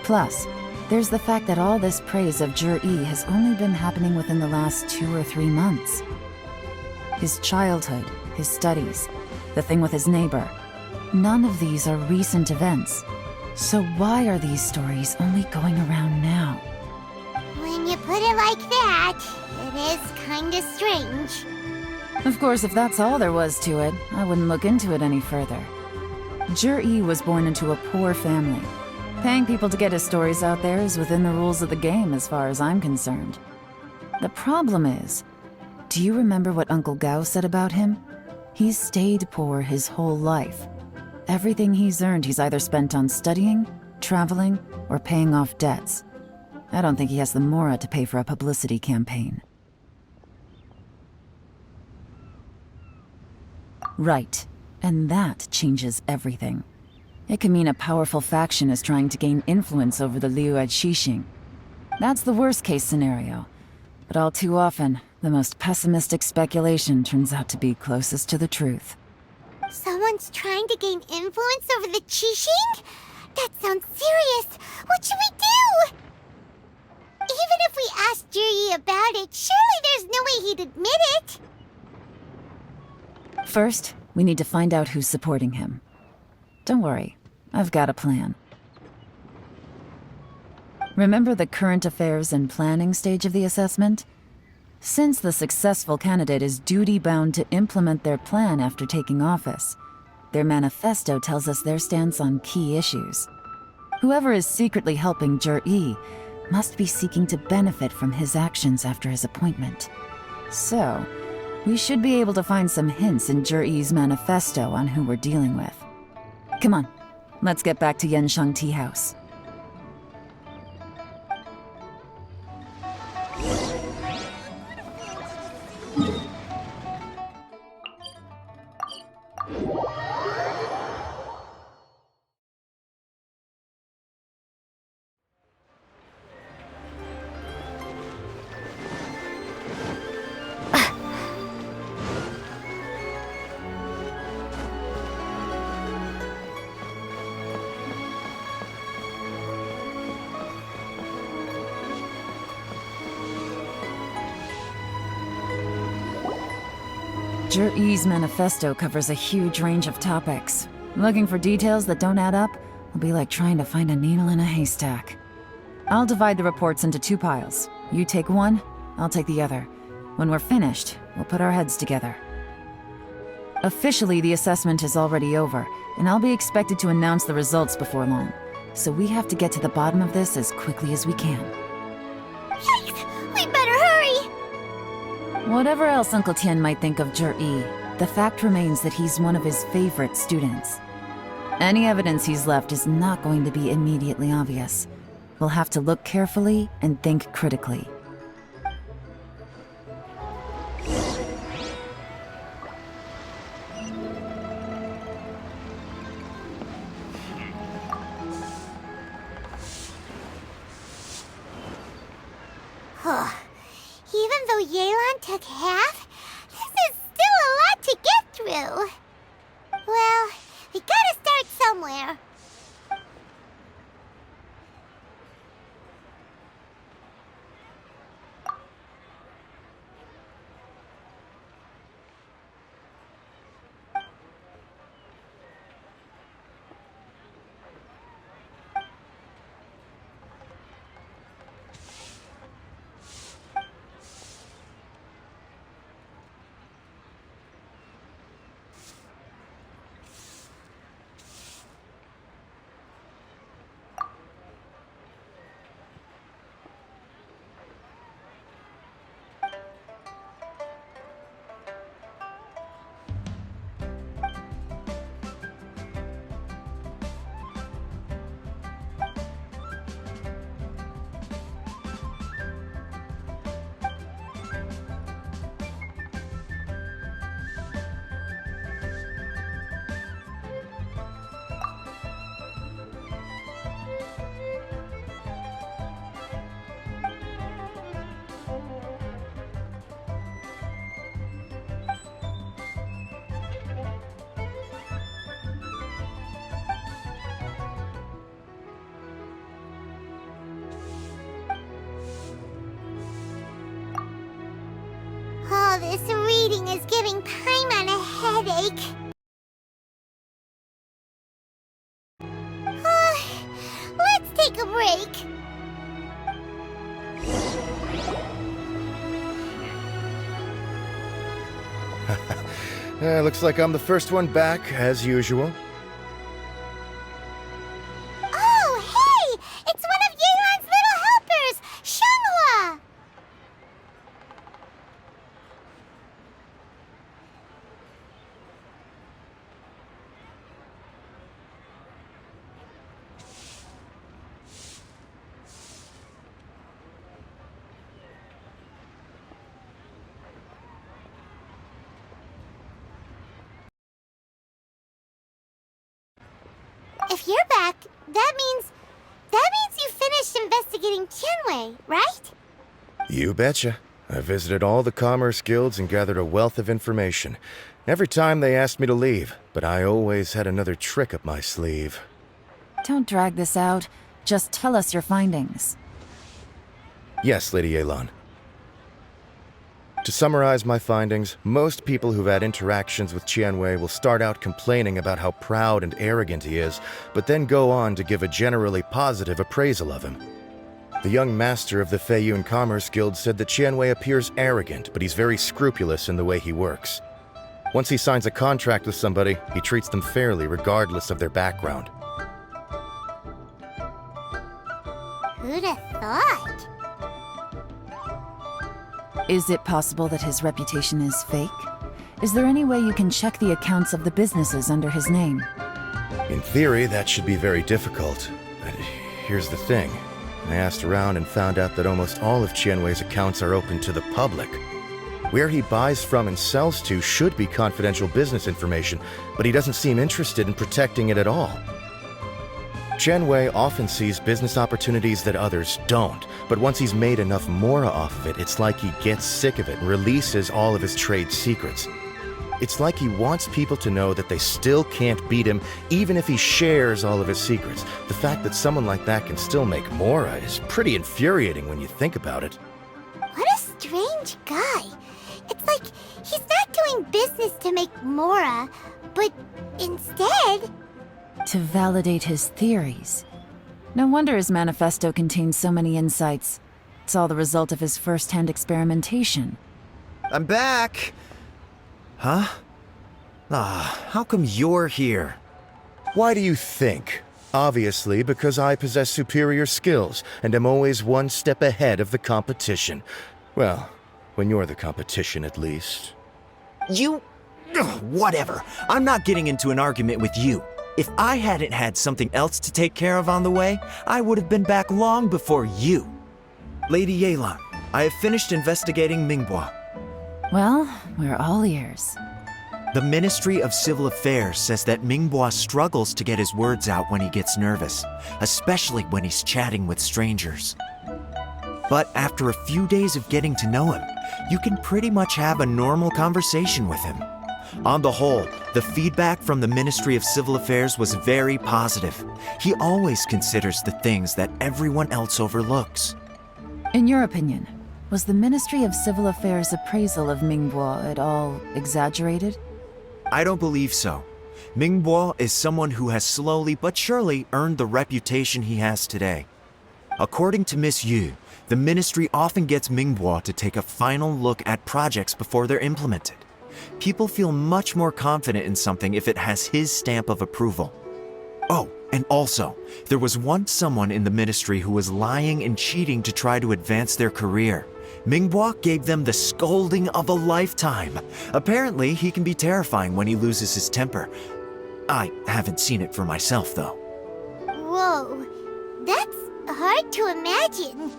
Plus, there's the fact that all this praise of Jur-E has only been happening within the last 2 or 3 months. His childhood, his studies, the thing with his neighbor. None of these are recent events. So why are these stories only going around now? When you put it like that, it is kinda strange. Of course, if that's all there was to it, I wouldn't look into it any further. Jur-E was born into a poor family. Paying people to get his stories out there is within the rules of the game as far as I'm concerned. The problem is, do you remember what Uncle Gao said about him? He's stayed poor his whole life. Everything he's earned he's either spent on studying, traveling, or paying off debts. I don't think he has the mora to pay for a publicity campaign. Right, and that changes everything. It can mean a powerful faction is trying to gain influence over the Liyue Xixing. That's the worst-case scenario. But all too often, The most pessimistic speculation turns out to be closest to the truth. Someone's trying to gain influence over the Qixing? That sounds serious. What should we do? Even if we asked Juri about it, surely there's no way he'd admit it. First, we need to find out who's supporting him. Don't worry, I've got a plan. Remember the current affairs and planning stage of the assessment? Since the successful candidate is duty-bound to implement their plan after taking office, their manifesto tells us their stance on key issues. Whoever is secretly helping Juri must be seeking to benefit from his actions after his appointment. So, we should be able to find some hints in Juri's manifesto on who we're dealing with. Come on, let's get back to Yenshang Tea House. Juri's manifesto covers a huge range of topics. Looking for details that don't add up will be like trying to find a needle in a haystack. I'll divide the reports into 2 piles. You take one, I'll take the other. When we're finished, we'll put our heads together. Officially, the assessment is already over, and I'll be expected to announce the results before long. So we have to get to the bottom of this as quickly as we can. Yikes! We better hurry! Whatever else Uncle Tian might think of Juri, the fact remains that he's one of his favorite students. Any evidence he's left is not going to be immediately obvious. We'll have to look carefully and think critically. Even though Yelan took half, this is still a lot to get through. Well, we gotta start somewhere. All this reading is giving Paimon a headache. Let's take a break. Looks like I'm the first one back, as usual. Oh, hey! It's one of Yelan's little helpers, Shanghua! If you're back, that means you finished investigating Tianwei, right? You betcha. I visited all the commerce guilds and gathered a wealth of information. Every time they asked me to leave, but I always had another trick up my sleeve. Don't drag this out. Just tell us your findings. Yes, Lady Yelan. To summarize my findings, most people who've had interactions with Qianwei will start out complaining about how proud and arrogant he is, but then go on to give a generally positive appraisal of him. The young master of the Feiyun Commerce Guild said that Qianwei appears arrogant, but he's very scrupulous in the way he works. Once he signs a contract with somebody, he treats them fairly regardless of their background. Who'd have thought? Is it possible that his reputation is fake? Is there any way you can check the accounts of the businesses under his name? In theory, that should be very difficult. But here's the thing. I asked around and found out that almost all of Qianwei's accounts are open to the public. Where he buys from and sells to should be confidential business information, but he doesn't seem interested in protecting it at all. Qianwei often sees business opportunities that others don't, but once he's made enough mora off of it, it's like he gets sick of it and releases all of his trade secrets. It's like he wants people to know that they still can't beat him, even if he shares all of his secrets. The fact that someone like that can still make mora is pretty infuriating when you think about it. What a strange guy. It's like he's not doing business to make mora, but instead... To validate his theories. No wonder his manifesto contains so many insights. It's all the result of his first-hand experimentation. I'm back! Huh? How come you're here? Why do you think? Obviously, because I possess superior skills and am always one step ahead of the competition. Well, when you're the competition, at least. You... Whatever. I'm not getting into an argument with you. If I hadn't had something else to take care of on the way, I would have been back long before you. Lady Yelan, I have finished investigating Mingbo. Well, we're all ears. The Ministry of Civil Affairs says that Mingbo struggles to get his words out when he gets nervous, especially when he's chatting with strangers. But after a few days of getting to know him, you can pretty much have a normal conversation with him. On the whole, the feedback from the Ministry of Civil Affairs was very positive. He always considers the things that everyone else overlooks. In your opinion, was the Ministry of Civil Affairs' appraisal of Mingbo at all exaggerated? I don't believe so. Mingbo is someone who has slowly but surely earned the reputation he has today. According to Miss Yu, the Ministry often gets Mingbo to take a final look at projects before they're implemented. People feel much more confident in something if it has his stamp of approval. Oh, and also, there was once someone in the Ministry who was lying and cheating to try to advance their career. Mingbo gave them the scolding of a lifetime. Apparently, he can be terrifying when he loses his temper. I haven't seen it for myself, though. Whoa, that's hard to imagine.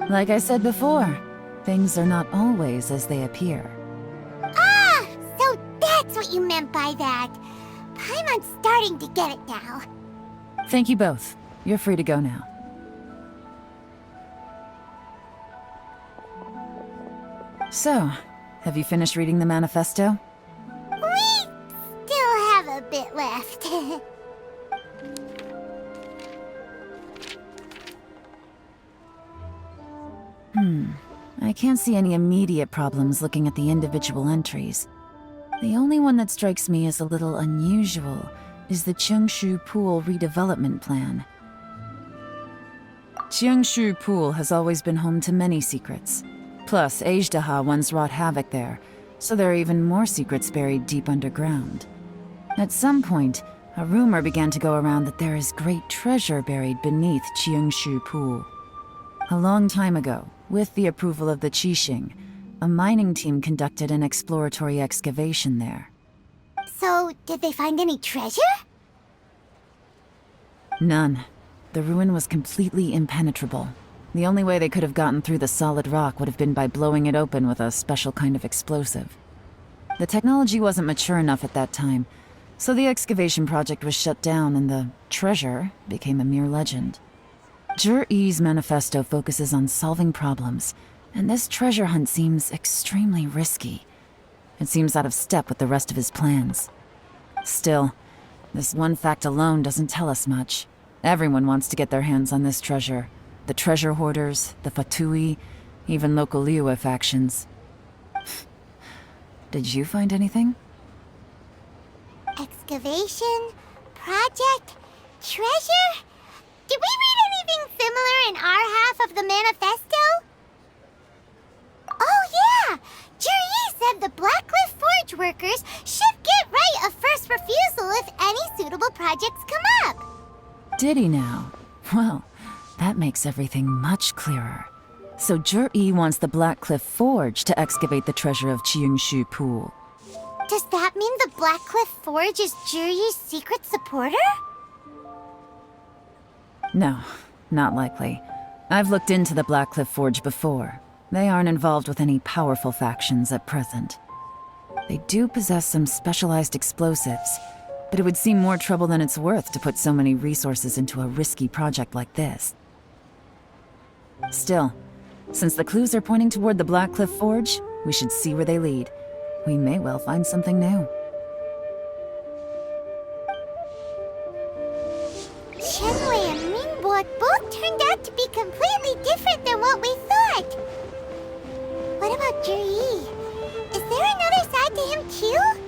Like I said before, things are not always as they appear. Ah, so that's what you meant by that. Paimon's starting to get it now. Thank you both. You're free to go now. So, have you finished reading the manifesto? We still have a bit left. I can't see any immediate problems looking at the individual entries. The only one that strikes me as a little unusual is the Cheungshu Pool redevelopment plan. Cheungshu Pool has always been home to many secrets. Plus, Ajdaha once wrought havoc there, so there are even more secrets buried deep underground. At some point, a rumor began to go around that there is great treasure buried beneath Cheungshu Pool. A long time ago, with the approval of the Qixing, a mining team conducted an exploratory excavation there. So, did they find any treasure? None. The ruin was completely impenetrable. The only way they could have gotten through the solid rock would have been by blowing it open with a special kind of explosive. The technology wasn't mature enough at that time, so the excavation project was shut down and the treasure became a mere legend. Zhi Yi's manifesto focuses on solving problems And this treasure hunt seems extremely risky. It seems out of step with the rest of his plans. Still, this one fact alone doesn't tell us much. Everyone wants to get their hands on this treasure. The treasure hoarders, the Fatui, even local Liyue factions. Did you find anything? Excavation, project, treasure? Did we read anything similar in our half of the manifesto? Oh yeah! Juri said the Blackcliff Forge workers should get right of first refusal if any suitable projects come up. Did he now? Well, that makes everything much clearer. So Juri wants the Blackcliff Forge to excavate the treasure of Qingshu Pool. Does that mean the Blackcliff Forge is Juri's secret supporter? No, not likely. I've looked into the Blackcliff Forge before. They aren't involved with any powerful factions at present. They do possess some specialized explosives, but it would seem more trouble than it's worth to put so many resources into a risky project like this. Still, since the clues are pointing toward the Blackcliff Forge, we should see where they lead. We may well find something new. Shenwei and Mingbo both turned out to be completely different than what we thought. What about Juri? Is there another side to him too?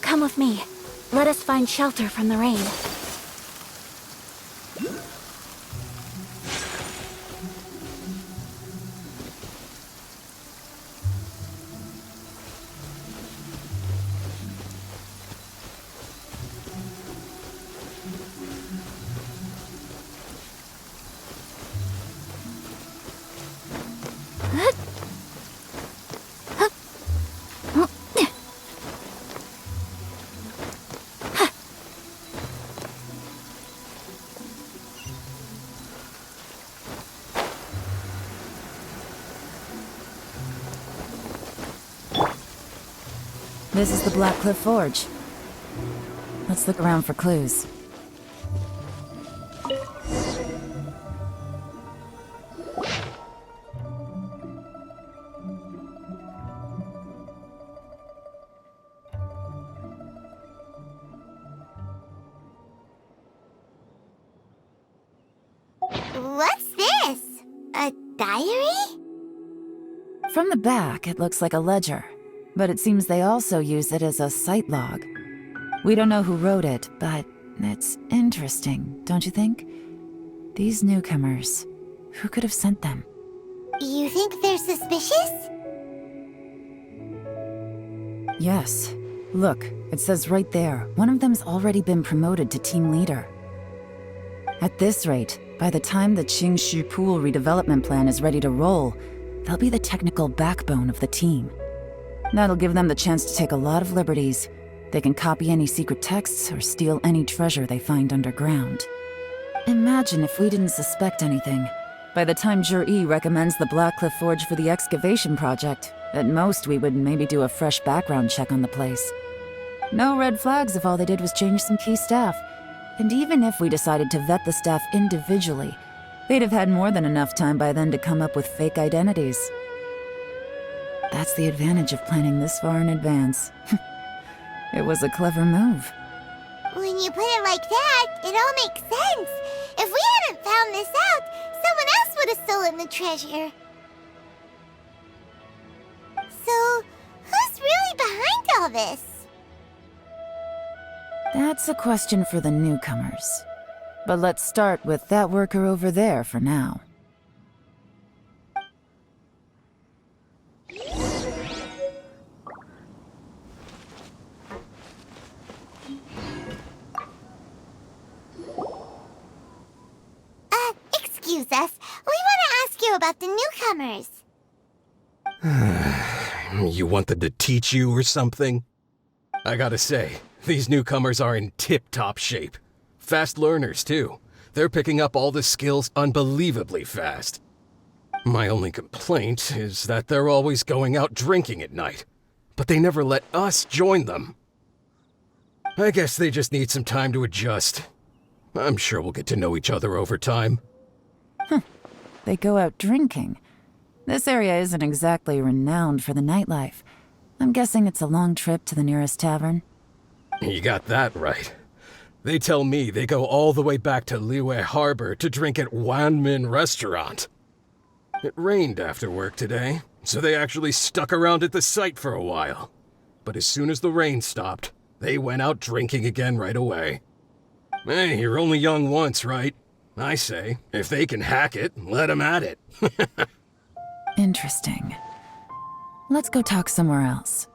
Come with me. Let us find shelter from the rain. This is the Blackcliff Forge. Let's look around for clues. What's this? A diary? From the back, it looks like a ledger, but it seems they also use it as a site log. We don't know who wrote it, but it's interesting, don't you think? These newcomers, who could have sent them? You think they're suspicious? Yes. Look, it says right there, one of them's already been promoted to team leader. At this rate, by the time the Qingshu Pool redevelopment plan is ready to roll, they'll be the technical backbone of the team. That'll give them the chance to take a lot of liberties. They can copy any secret texts or steal any treasure they find underground. Imagine if we didn't suspect anything. By the time Jur-E recommends the Blackcliff Forge for the excavation project, at most we would maybe do a fresh background check on the place. No red flags if all they did was change some key staff. And even if we decided to vet the staff individually, they'd have had more than enough time by then to come up with fake identities. That's the advantage of planning this far in advance. It was a clever move. When you put it like that, it all makes sense. If we hadn't found this out, someone else would have stolen the treasure. So, who's really behind all this? That's a question for the newcomers. But let's start with that worker over there for now. us. We want to ask you about the newcomers. You want them to teach you or something? I gotta say, these newcomers are in tip-top shape. Fast learners, too. They're picking up all the skills unbelievably fast. My only complaint is that they're always going out drinking at night, but they never let us join them. I guess they just need some time to adjust. I'm sure we'll get to know each other over time. They go out drinking. This area isn't exactly renowned for the nightlife. I'm guessing it's a long trip to the nearest tavern. You got that right. They tell me they go all the way back to Liyue Harbor to drink at Wanmin Restaurant. It rained after work today, so they actually stuck around at the site for a while. But as soon as the rain stopped, they went out drinking again right away. Hey, you're only young once, right? I say, if they can hack it, let them at it. Interesting. Let's go talk somewhere else.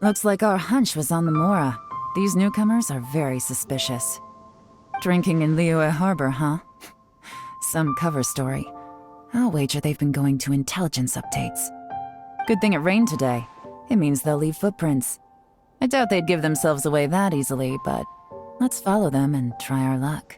Looks like our hunch was on the Mora. These newcomers are very suspicious. Drinking in Liyue Harbor, huh? Some cover story. I'll wager they've been going to intelligence updates. Good thing it rained today. It means they'll leave footprints. I doubt they'd give themselves away that easily, but let's follow them and try our luck.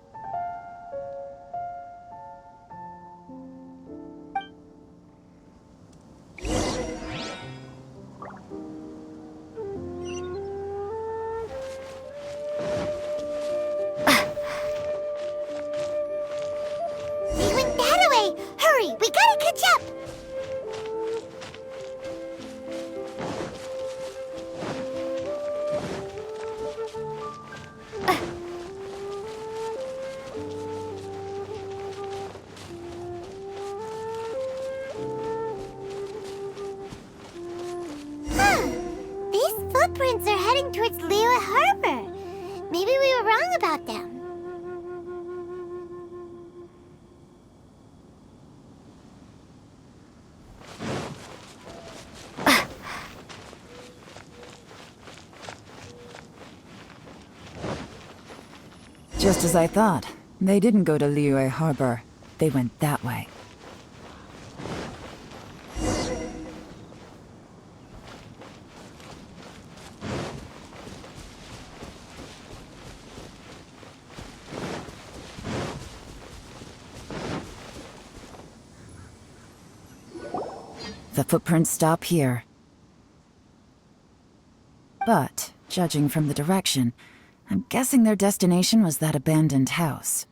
They went that way! Hurry, we gotta catch up! These footprints are heading towards Liyue Harbor. Maybe we were wrong about them. Just as I thought. They didn't go to Liyue Harbor. They went that way. The footprints stop here. But, judging from the direction, I'm guessing their destination was that abandoned house.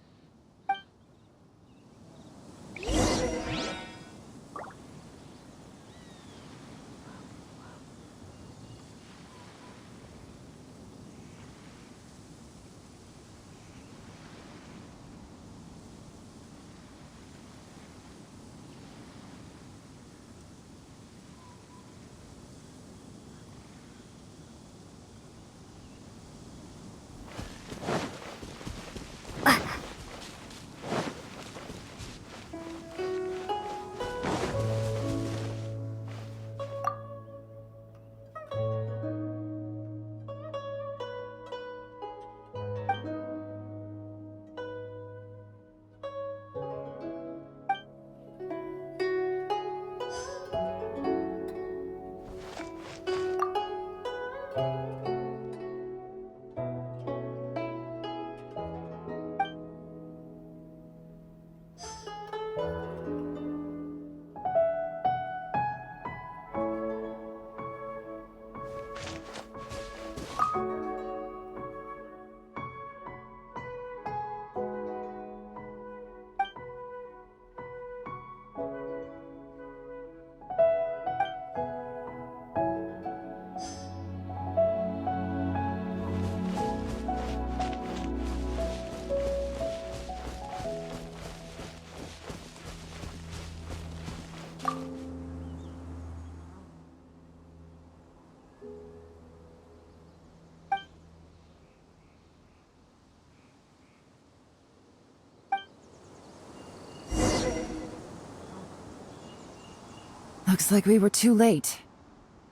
Looks like we were too late.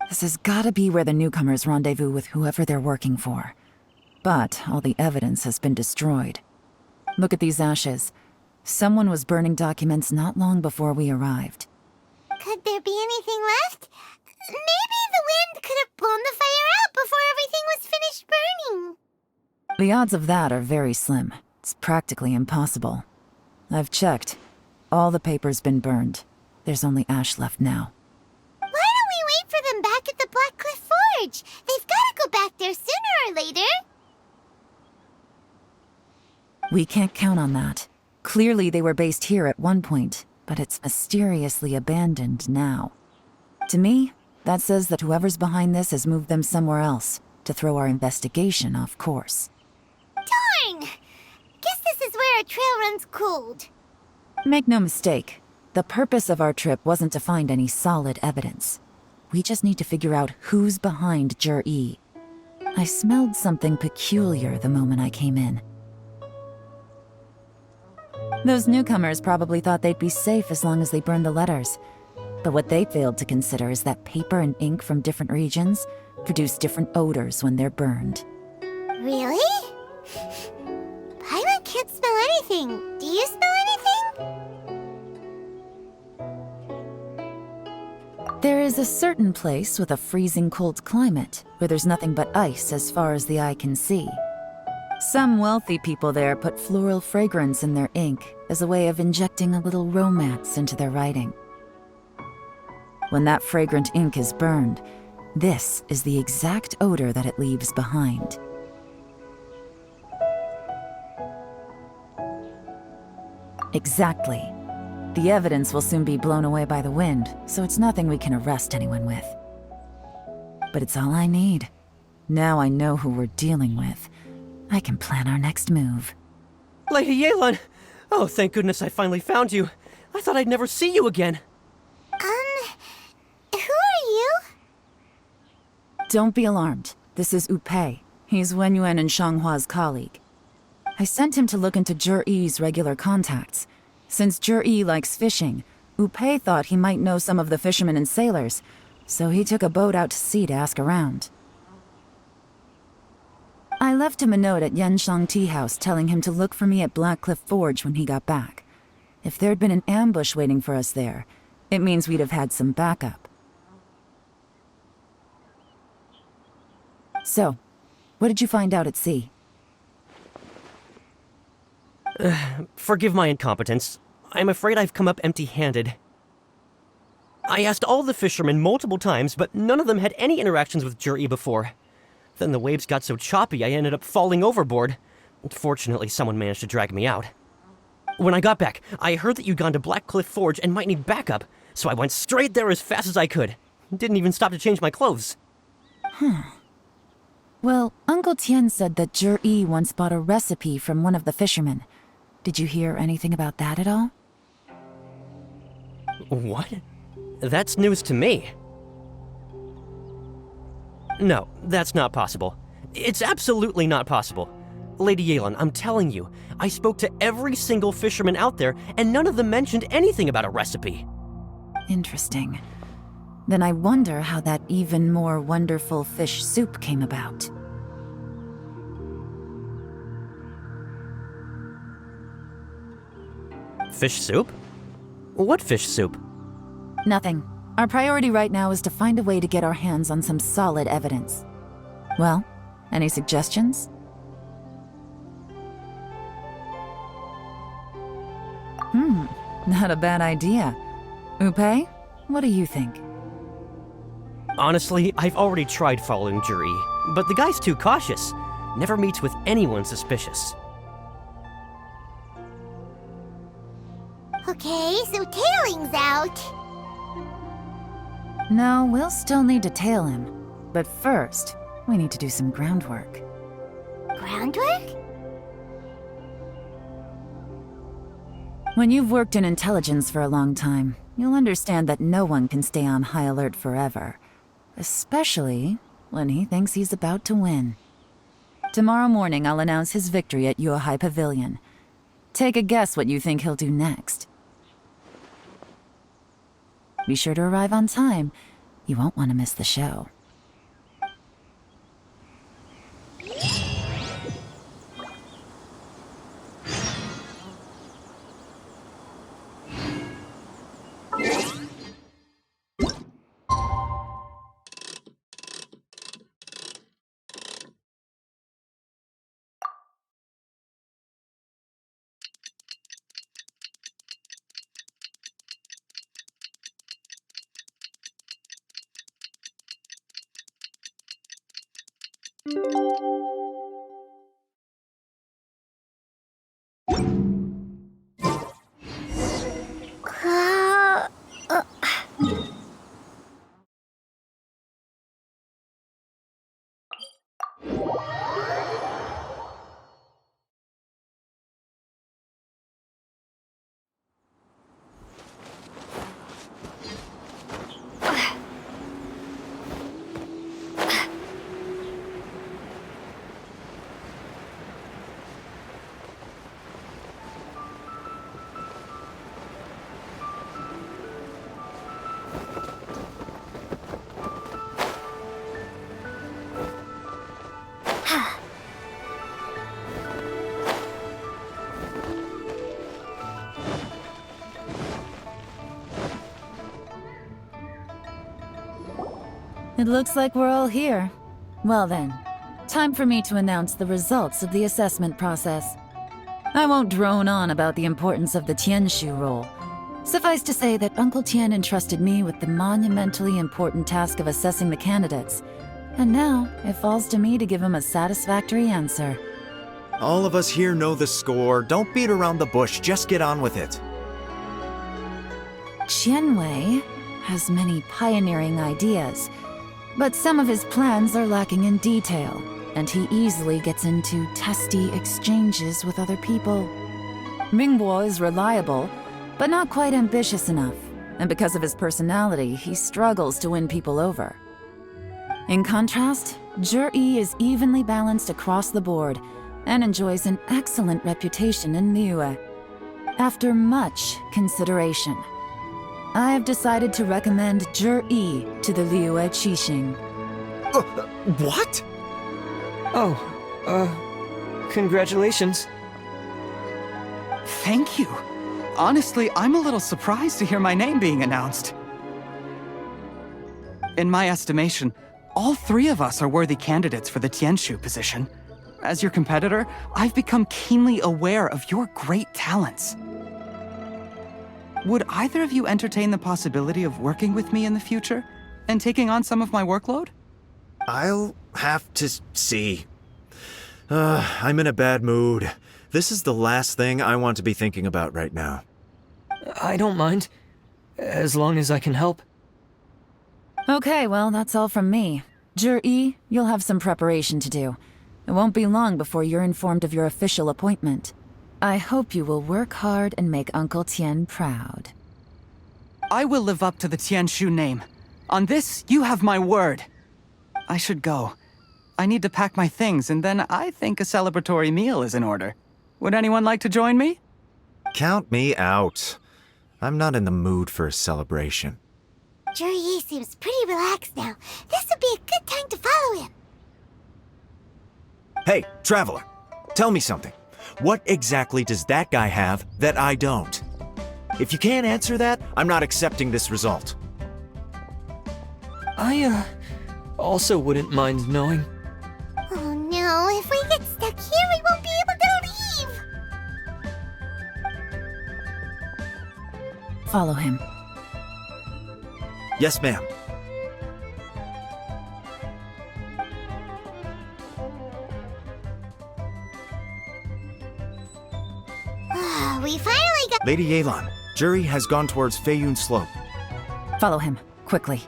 This has gotta be where the newcomers rendezvous with whoever they're working for. But all the evidence has been destroyed. Look at these ashes. Someone was burning documents not long before we arrived. Could there be anything left? Maybe the wind could have blown the fire out before everything was finished burning. The odds of that are very slim. It's practically impossible. I've checked. All the paper's been burned. There's only ash left now. Why don't we wait for them back at the Black Cliff Forge? They've got to go back there sooner or later. We can't count on that. Clearly they were based here at one point, but it's mysteriously abandoned now. To me, that says that whoever's behind this has moved them somewhere else to throw our investigation off course. Darn! Guess this is where our trail runs cold. Make no mistake, the purpose of our trip wasn't to find any solid evidence. We just need to figure out who's behind Jur-E. I smelled something peculiar the moment I came in. Those newcomers probably thought they'd be safe as long as they burned the letters. But what they failed to consider is that paper and ink from different regions produce different odors when they're burned. Really? Paimon can't smell anything. Do you smell anything? There is a certain place with a freezing cold climate where there's nothing but ice as far as the eye can see. Some wealthy people there put floral fragrance in their ink as a way of injecting a little romance into their writing. When that fragrant ink is burned, this is the exact odor that it leaves behind. Exactly. The evidence will soon be blown away by the wind, so it's nothing we can arrest anyone with. But it's all I need. Now I know who we're dealing with. I can plan our next move. Lady Yelan! Oh, thank goodness I finally found you. I thought I'd never see you again. Who are you? Don't be alarmed. This is Upei. He's Wenyuan and Shanghua's colleague. I sent him to look into Jur-E's regular contacts. Since Jur-E likes fishing, Upei thought he might know some of the fishermen and sailors, so he took a boat out to sea to ask around. I left him a note at Yanshang Tea House telling him to look for me at Black Cliff Forge when he got back. If there'd been an ambush waiting for us there, it means we'd have had some backup. So, what did you find out at sea? Forgive my incompetence. I'm afraid I've come up empty-handed. I asked all the fishermen multiple times, but none of them had any interactions with Jur-E before. Then the waves got so choppy I ended up falling overboard. Fortunately, someone managed to drag me out. When I got back, I heard that you'd gone to Black Cliff Forge and might need backup, so I went straight there as fast as I could. Didn't even stop to change my clothes. Well, Uncle Tien said that Jur-E once bought a recipe from one of the fishermen. Did you hear anything about that at all? What? That's news to me. No, that's not possible. It's absolutely not possible. Lady Yelan, I'm telling you, I spoke to every single fisherman out there, and none of them mentioned anything about a recipe. Interesting. Then I wonder how that even more wonderful fish soup came about. Fish soup? What fish soup? Nothing. Our priority right now is to find a way to get our hands on some solid evidence. Well, any suggestions? Not a bad idea. Upei, what do you think? Honestly, I've already tried following Jur-E, but the guy's too cautious. Never meets with anyone suspicious. Okay, so tailing's out. No, we'll still need to tail him. But first, we need to do some groundwork. Groundwork? When you've worked in intelligence for a long time, you'll understand that no one can stay on high alert forever. Especially when he thinks he's about to win. Tomorrow morning, I'll announce his victory at Yuehai Pavilion. Take a guess what you think he'll do next. Be sure to arrive on time. You won't want to miss the show. It looks like we're all here. Well then, time for me to announce the results of the assessment process. I won't drone on about the importance of the Tianshu role. Suffice to say that Uncle Tian entrusted me with the monumentally important task of assessing the candidates. And now, it falls to me to give him a satisfactory answer. All of us here know the score. Don't beat around the bush, just get on with it. Qianwei has many pioneering ideas, but some of his plans are lacking in detail, and he easily gets into testy exchanges with other people. Mingbo is reliable, but not quite ambitious enough, and because of his personality, he struggles to win people over. In contrast, Zhi is evenly balanced across the board, and enjoys an excellent reputation in Liyue. After much consideration, I have decided to recommend Zhi to the Liyue Qixing. What? Congratulations. Thank you. Honestly, I'm a little surprised to hear my name being announced. In my estimation, all three of us are worthy candidates for the Tianshu position. As your competitor, I've become keenly aware of your great talents. Would either of you entertain the possibility of working with me in the future and taking on some of my workload? I'll have to see. I'm in a bad mood. This is the last thing I want to be thinking about right now. I don't mind, as long as I can help. Okay, well, that's all from me. Zhi, you'll have some preparation to do. It won't be long before you're informed of your official appointment. I hope you will work hard and make Uncle Tian proud. I will live up to the Tianshu name. On this, you have my word. I should go. I need to pack my things, and then I think a celebratory meal is in order. Would anyone like to join me? Count me out. I'm not in the mood for a celebration. Zhi seems pretty relaxed now. This would be a good time to follow him. Hey, Traveler, tell me something. What exactly does that guy have that I don't? If you can't answer that, I'm not accepting this result. I, also wouldn't mind knowing. Oh no, if we get stuck here, we won't be able to leave! Follow him. Yes, ma'am. We finally got— Lady Yelan, Zhi has gone towards Feiyun Slope. Follow him, quickly.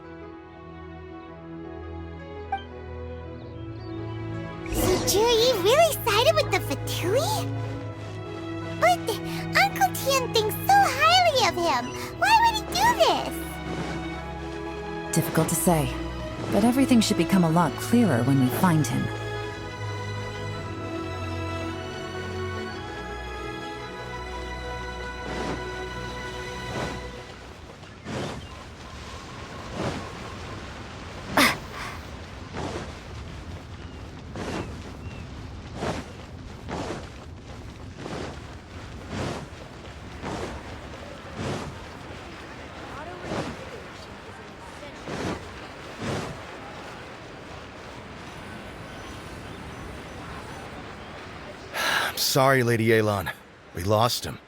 So Zhi really sided with the Fatui? But Uncle Tian thinks so highly of him. Why would he do this? Difficult to say, but everything should become a lot clearer when we find him. Sorry, Lady Yelan. We lost him.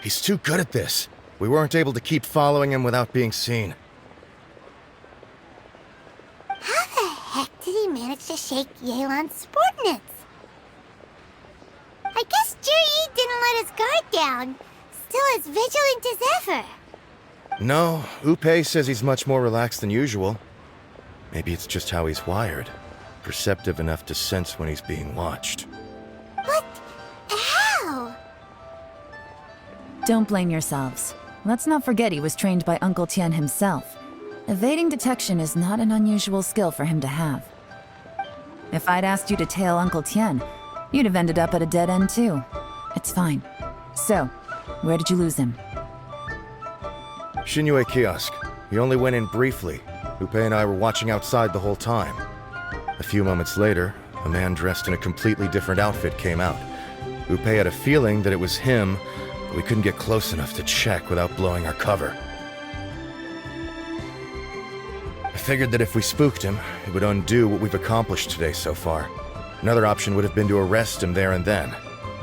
He's too good at this. We weren't able to keep following him without being seen. How the heck did he managed to shake Yelan's subordinates. I guess Juri didn't let his guard down. Still as vigilant as ever. No, Upe says he's much more relaxed than usual. Maybe it's just how he's wired. Perceptive enough to sense when he's being watched. But how? Don't blame yourselves. Let's not forget he was trained by Uncle Tian himself. Evading detection is not an unusual skill for him to have. If I'd asked you to tail Uncle Tian, you'd have ended up at a dead end too. It's fine. So, where did you lose him? Xinyue kiosk. He only went in briefly. Upe and I were watching outside the whole time. A few moments later, a man dressed in a completely different outfit came out. Upe had a feeling that it was him, but we couldn't get close enough to check without blowing our cover. I figured that if we spooked him, it would undo what we've accomplished today so far. Another option would have been to arrest him there and then,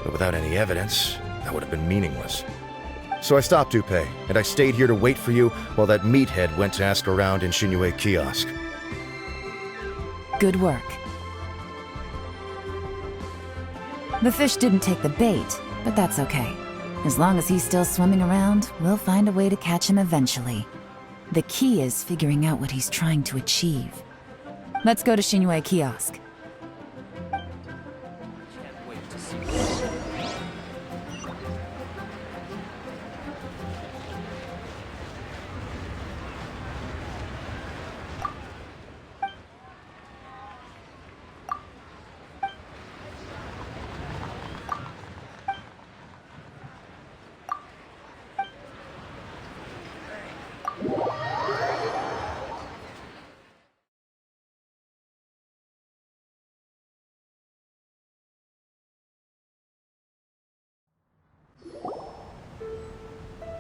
but without any evidence, that would have been meaningless. So I stopped Upe, and I stayed here to wait for you while that meathead went to ask around in Xinyue kiosk. Good work. The fish didn't take the bait, but that's okay. As long as he's still swimming around, we'll find a way to catch him eventually. The key is figuring out what he's trying to achieve. Let's go to Xinyue kiosk.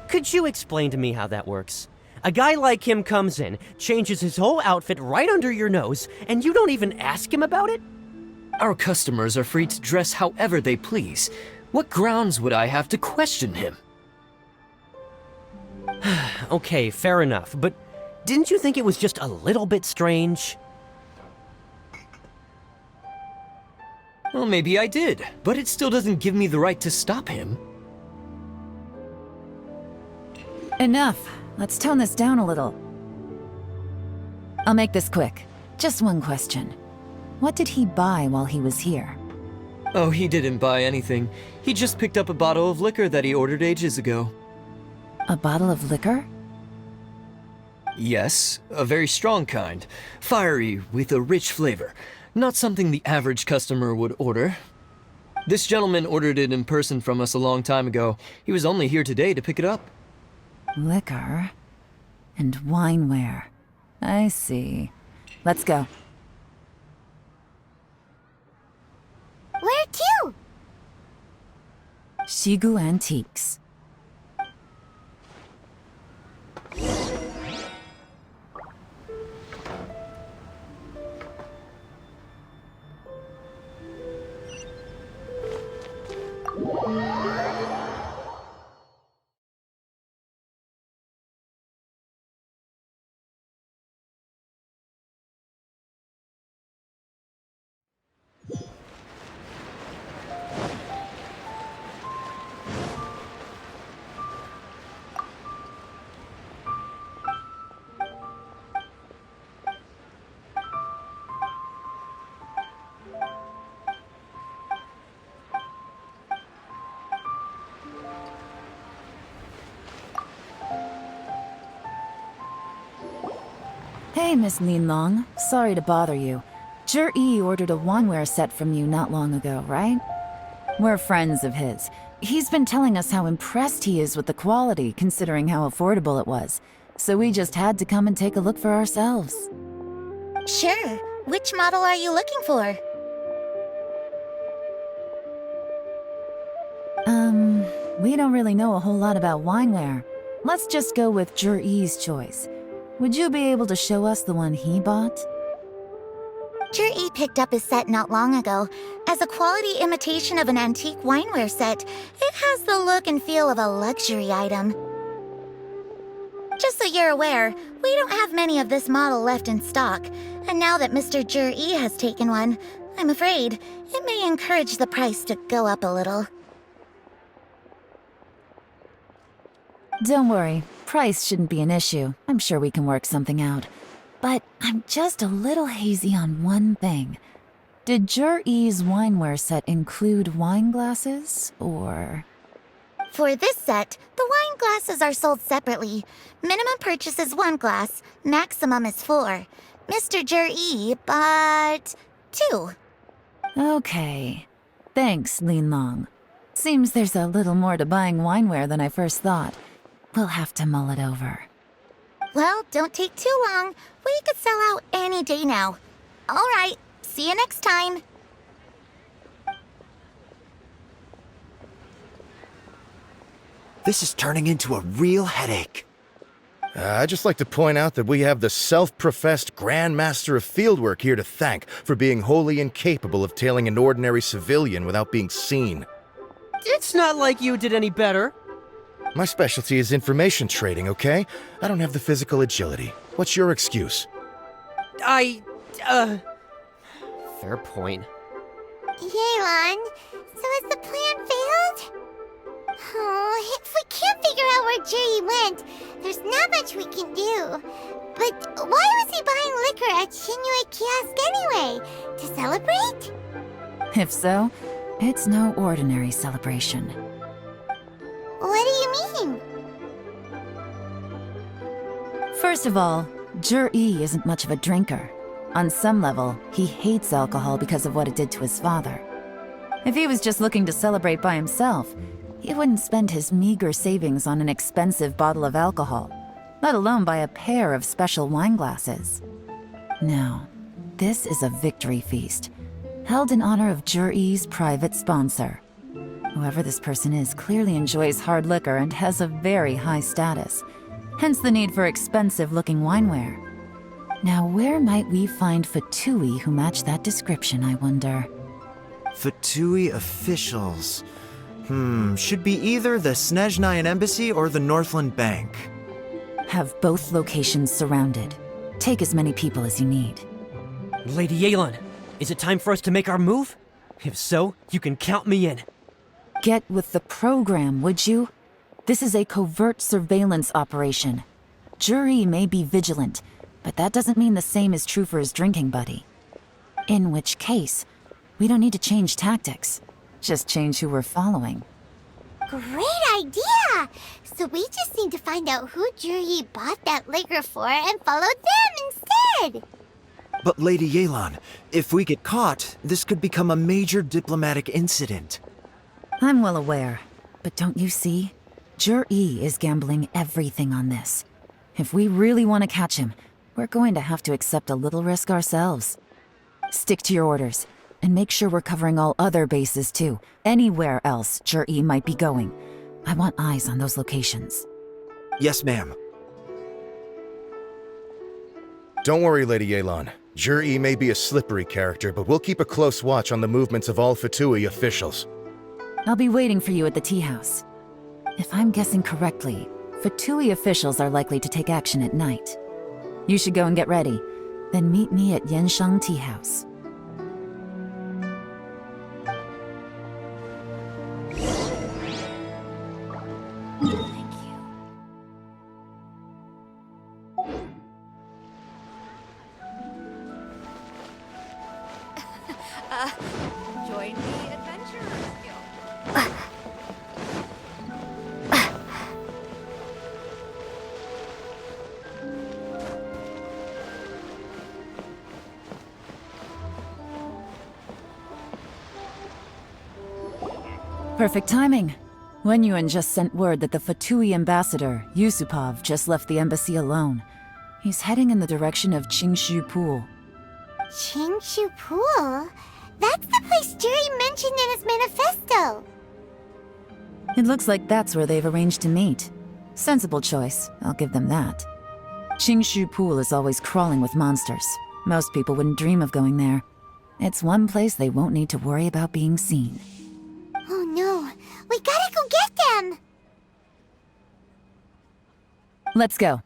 Could you explain to me how that works? A guy like him comes in, changes his whole outfit right under your nose, and you don't even ask him about it? Our customers are free to dress however they please. What grounds would I have to question him? Okay, fair enough, but didn't you think it was just a little bit strange? Well, maybe I did, but it still doesn't give me the right to stop him. Enough. Let's tone this down a little. I'll make this quick. Just one question. What did he buy while he was here? Oh, he didn't buy anything. He just picked up a bottle of liquor that he ordered ages ago. A bottle of liquor? Yes, a very strong kind. Fiery, with a rich flavor. Not something the average customer would order. This gentleman ordered it in person from us a long time ago. He was only here today to pick it up. Liquor and wineware. I see. Let's go. Where to? Shigu Antiques. Hey, Miss Linlong. Sorry to bother you. Zhi ordered a wanware set from you not long ago, right? We're friends of his. He's been telling us how impressed he is with the quality, considering how affordable it was. So we just had to come and take a look for ourselves. Sure. Which model are you looking for? We don't really know a whole lot about wineware. Let's just go with Zhi's choice. Would you be able to show us the one he bought? Juri picked up his set not long ago. As a quality imitation of an antique wineware set, it has the look and feel of a luxury item. Just so you're aware, we don't have many of this model left in stock, and now that Mr. Jur-E has taken one, I'm afraid it may encourage the price to go up a little. Don't worry, price shouldn't be an issue. I'm sure we can work something out. But I'm just a little hazy on one thing. Did Jur-E's wineware set include wine glasses, or...? For this set, the wine glasses are sold separately. Minimum purchase is 1 glass, maximum is 4. Mr. Jur-E bought 2. Okay. Thanks, Lin Long. Seems there's a little more to buying wineware than I first thought. We'll have to mull it over. Well, don't take too long. We could sell out any day now. All right, see you next time. This is turning into a real headache. I'd just like to point out that we have the self-professed Grand Master of Fieldwork here to thank for being wholly incapable of tailing an ordinary civilian without being seen. It's not like you did any better. My specialty is information trading, okay? I don't have the physical agility. What's your excuse? Fair point. Yelan, so has the plan failed? Oh, if we can't figure out where Juri went, there's not much we can do. But why was he buying liquor at Xinyu Kiosk anyway? To celebrate? If so, it's no ordinary celebration. What do you mean? First of all, Jur-E isn't much of a drinker. On some level, he hates alcohol because of what it did to his father. If he was just looking to celebrate by himself, he wouldn't spend his meager savings on an expensive bottle of alcohol, let alone buy a pair of special wine glasses. No, this is a victory feast, held in honor of Jur-E's private sponsor. Whoever this person is clearly enjoys hard liquor and has a very high status, hence the need for expensive-looking wineware. Now, where might we find Fatui who match that description, I wonder? Fatui officials. Should be either the Snezhnayan Embassy or the Northland Bank. Have both locations surrounded. Take as many people as you need. Lady Yelan, is it time for us to make our move? If so, you can count me in. Get with the program, would you? This is a covert surveillance operation. Jur-E may be vigilant, but that doesn't mean the same is true for his drinking buddy. In which case, we don't need to change tactics. Just change who we're following. Great idea! So we just need to find out who Juri bought that liquor for and follow them instead! But Lady Yelan, if we get caught, this could become a major diplomatic incident. I'm well aware, but don't you see? Jur-E is gambling everything on this. If we really want to catch him, we're going to have to accept a little risk ourselves. Stick to your orders. And make sure we're covering all other bases, too. Anywhere else Jur-E might be going. I want eyes on those locations. Yes, ma'am. Don't worry, Lady Yelan. Jur-E may be a slippery character, but we'll keep a close watch on the movements of all Fatui officials. I'll be waiting for you at the tea house. If I'm guessing correctly, Fatui officials are likely to take action at night. You should go and get ready. Then meet me at Yenshang Tea House. Join the Adventurers Guild. Perfect timing. Wenyuan just sent word that the Fatui ambassador, Yusupov, just left the embassy alone. He's heading in the direction of Qingshu Pool. Qingshu Pool? That's the place Juri mentioned in his manifesto! It looks like that's where they've arranged to meet. Sensible choice, I'll give them that. Qingshu Pool is always crawling with monsters. Most people wouldn't dream of going there. It's one place they won't need to worry about being seen. Oh no, we gotta go get them! Let's go.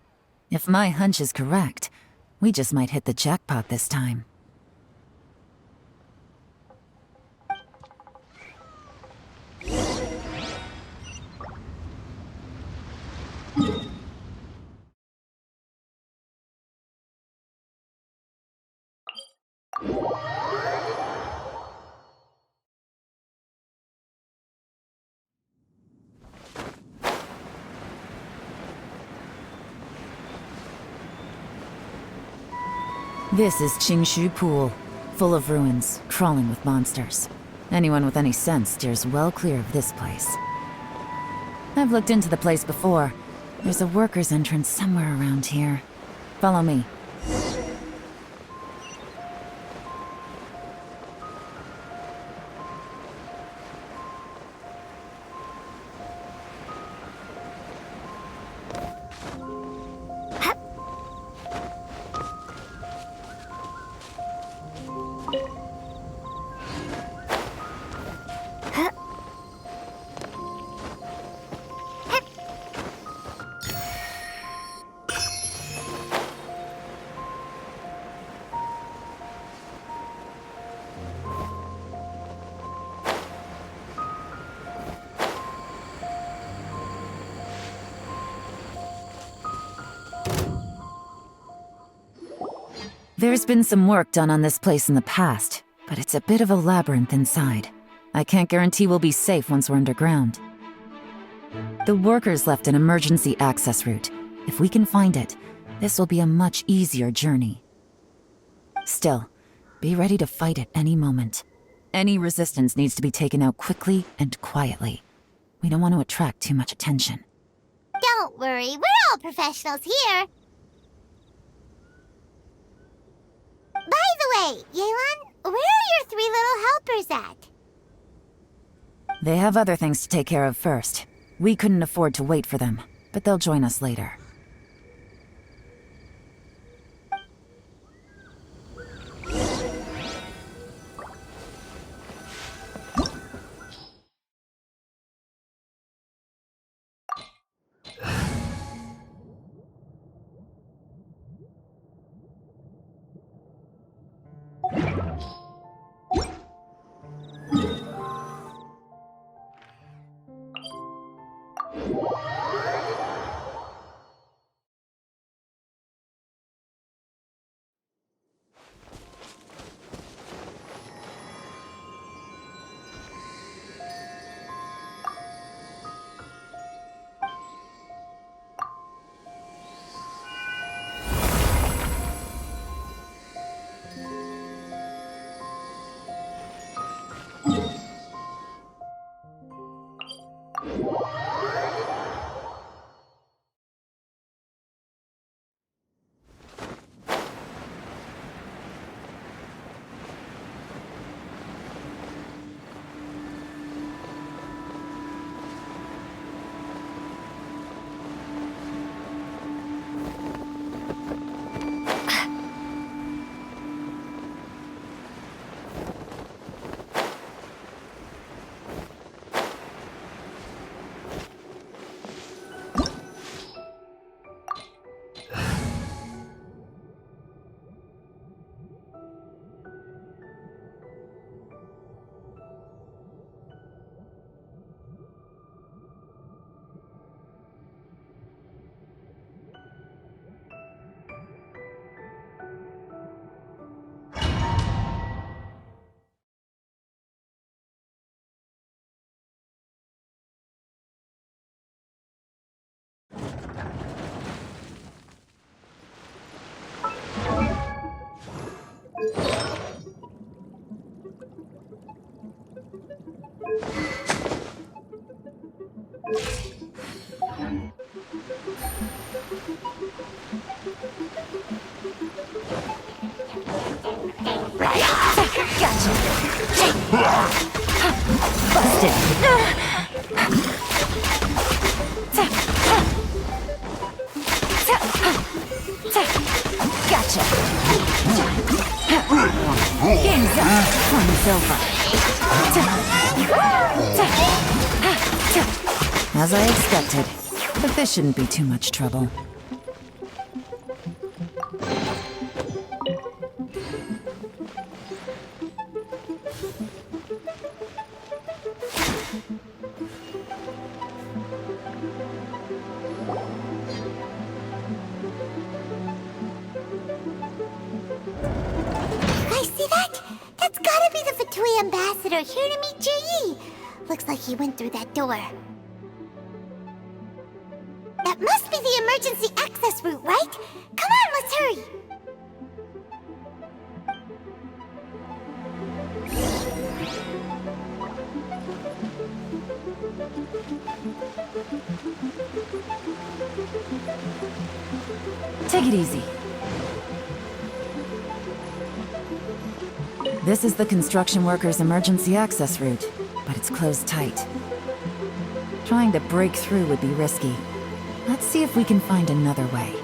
If my hunch is correct, we just might hit the jackpot this time. This is Qingshu Pool, full of ruins, crawling with monsters. Anyone with any sense steers well clear of this place. I've looked into the place before. There's a worker's entrance somewhere around here. Follow me. There's been some work done on this place in the past, but it's a bit of a labyrinth inside. I can't guarantee we'll be safe once we're underground. The workers left an emergency access route. If we can find it, this will be a much easier journey. Still, be ready to fight at any moment. Any resistance needs to be taken out quickly and quietly. We don't want to attract too much attention. Don't worry, we're all professionals here. By the way, Yelan, where are your 3 little helpers at? They have other things to take care of first. We couldn't afford to wait for them, but they'll join us later. Game's up. Fun's over. As I expected, but this shouldn't be too much trouble. Ambassador here to meet Ji. Looks like he went through that door. That must be the emergency access route, right? Come on, let's hurry! Take it easy. This is the construction workers' emergency access route, but it's closed tight. Trying to break through would be risky. Let's see if we can find another way.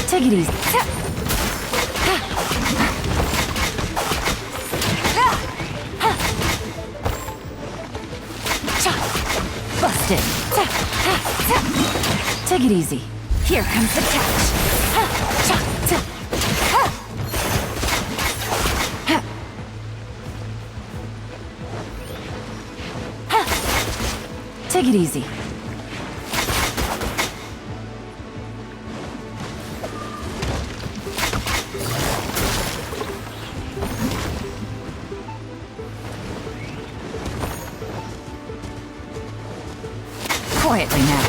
Take it easy. Busted. Take it easy. Here comes the catch. Take it easy. Quietly now.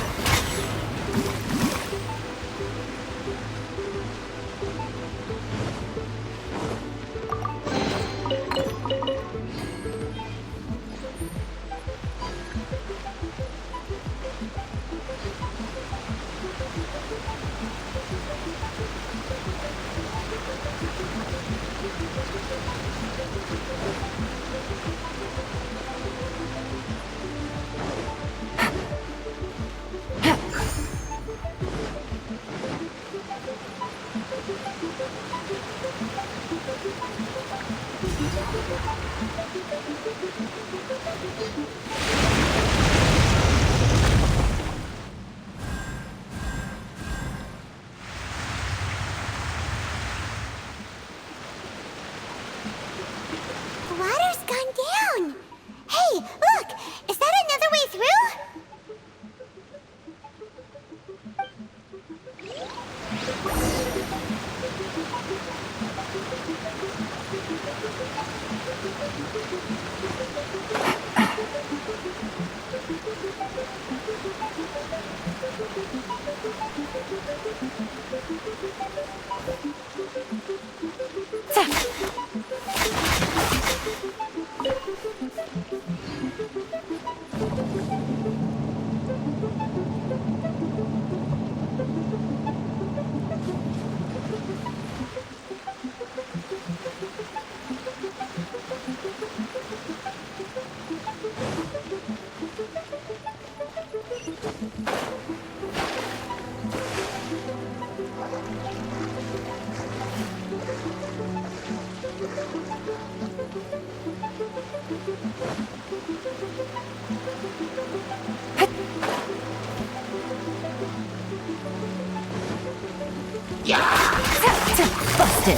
Busted.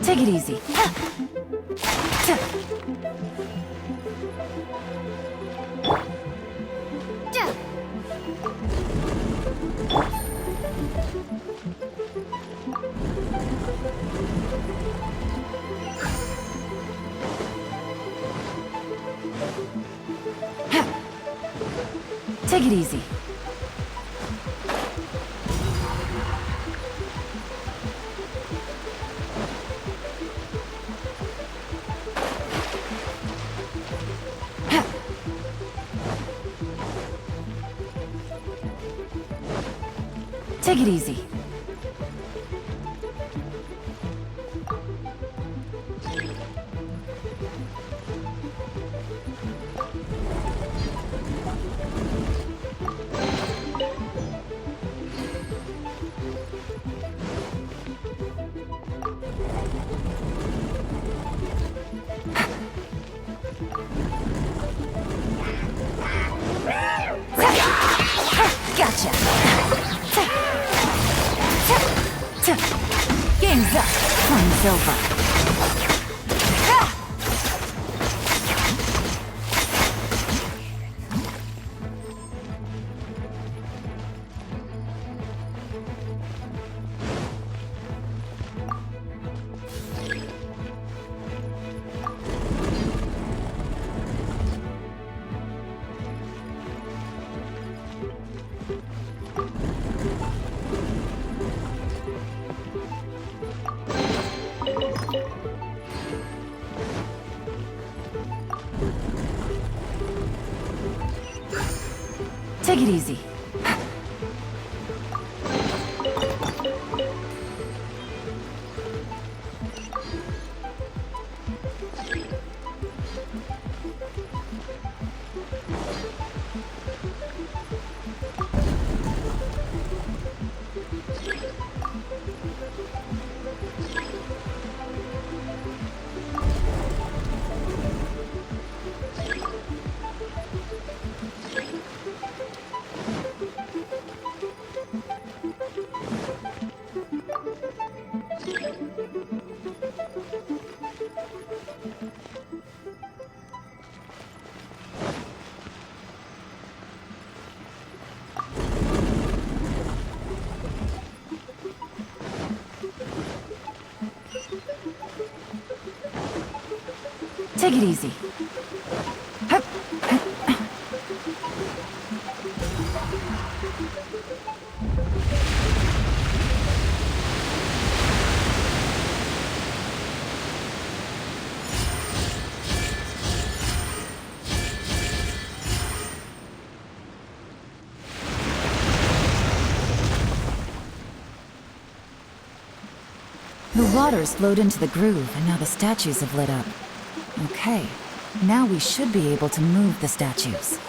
Take it easy. Take it easy. Take it easy. Gotcha. Game's up. Fun's over. Take it easy. Take it easy. The water's flowed into the groove, and now the statues have lit up. Okay, now we should be able to move the statues.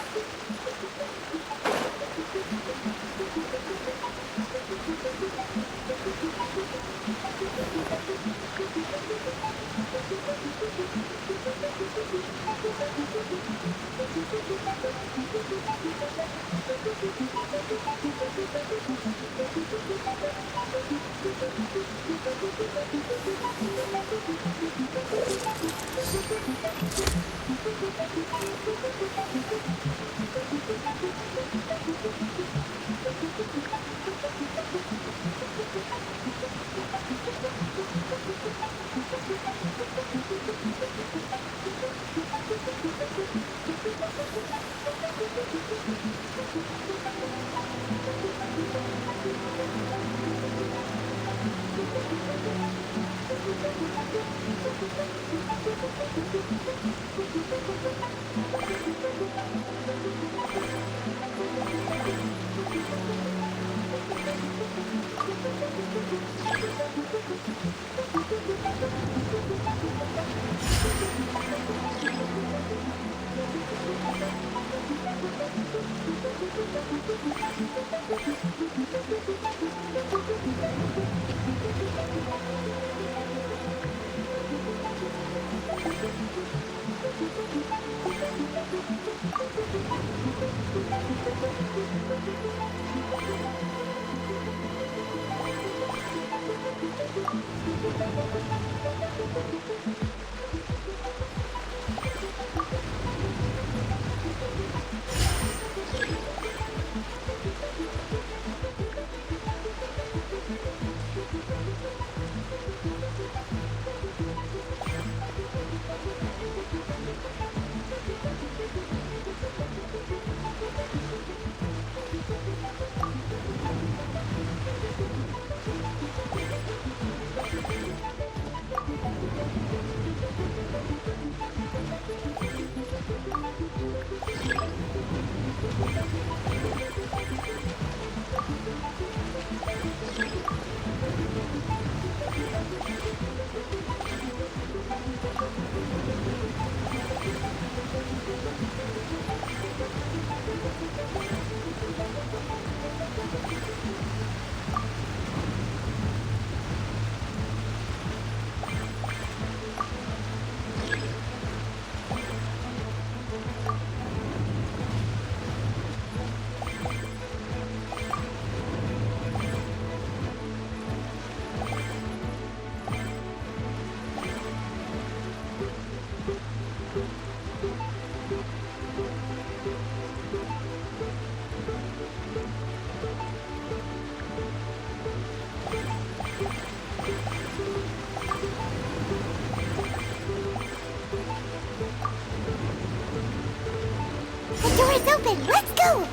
open. Let's go.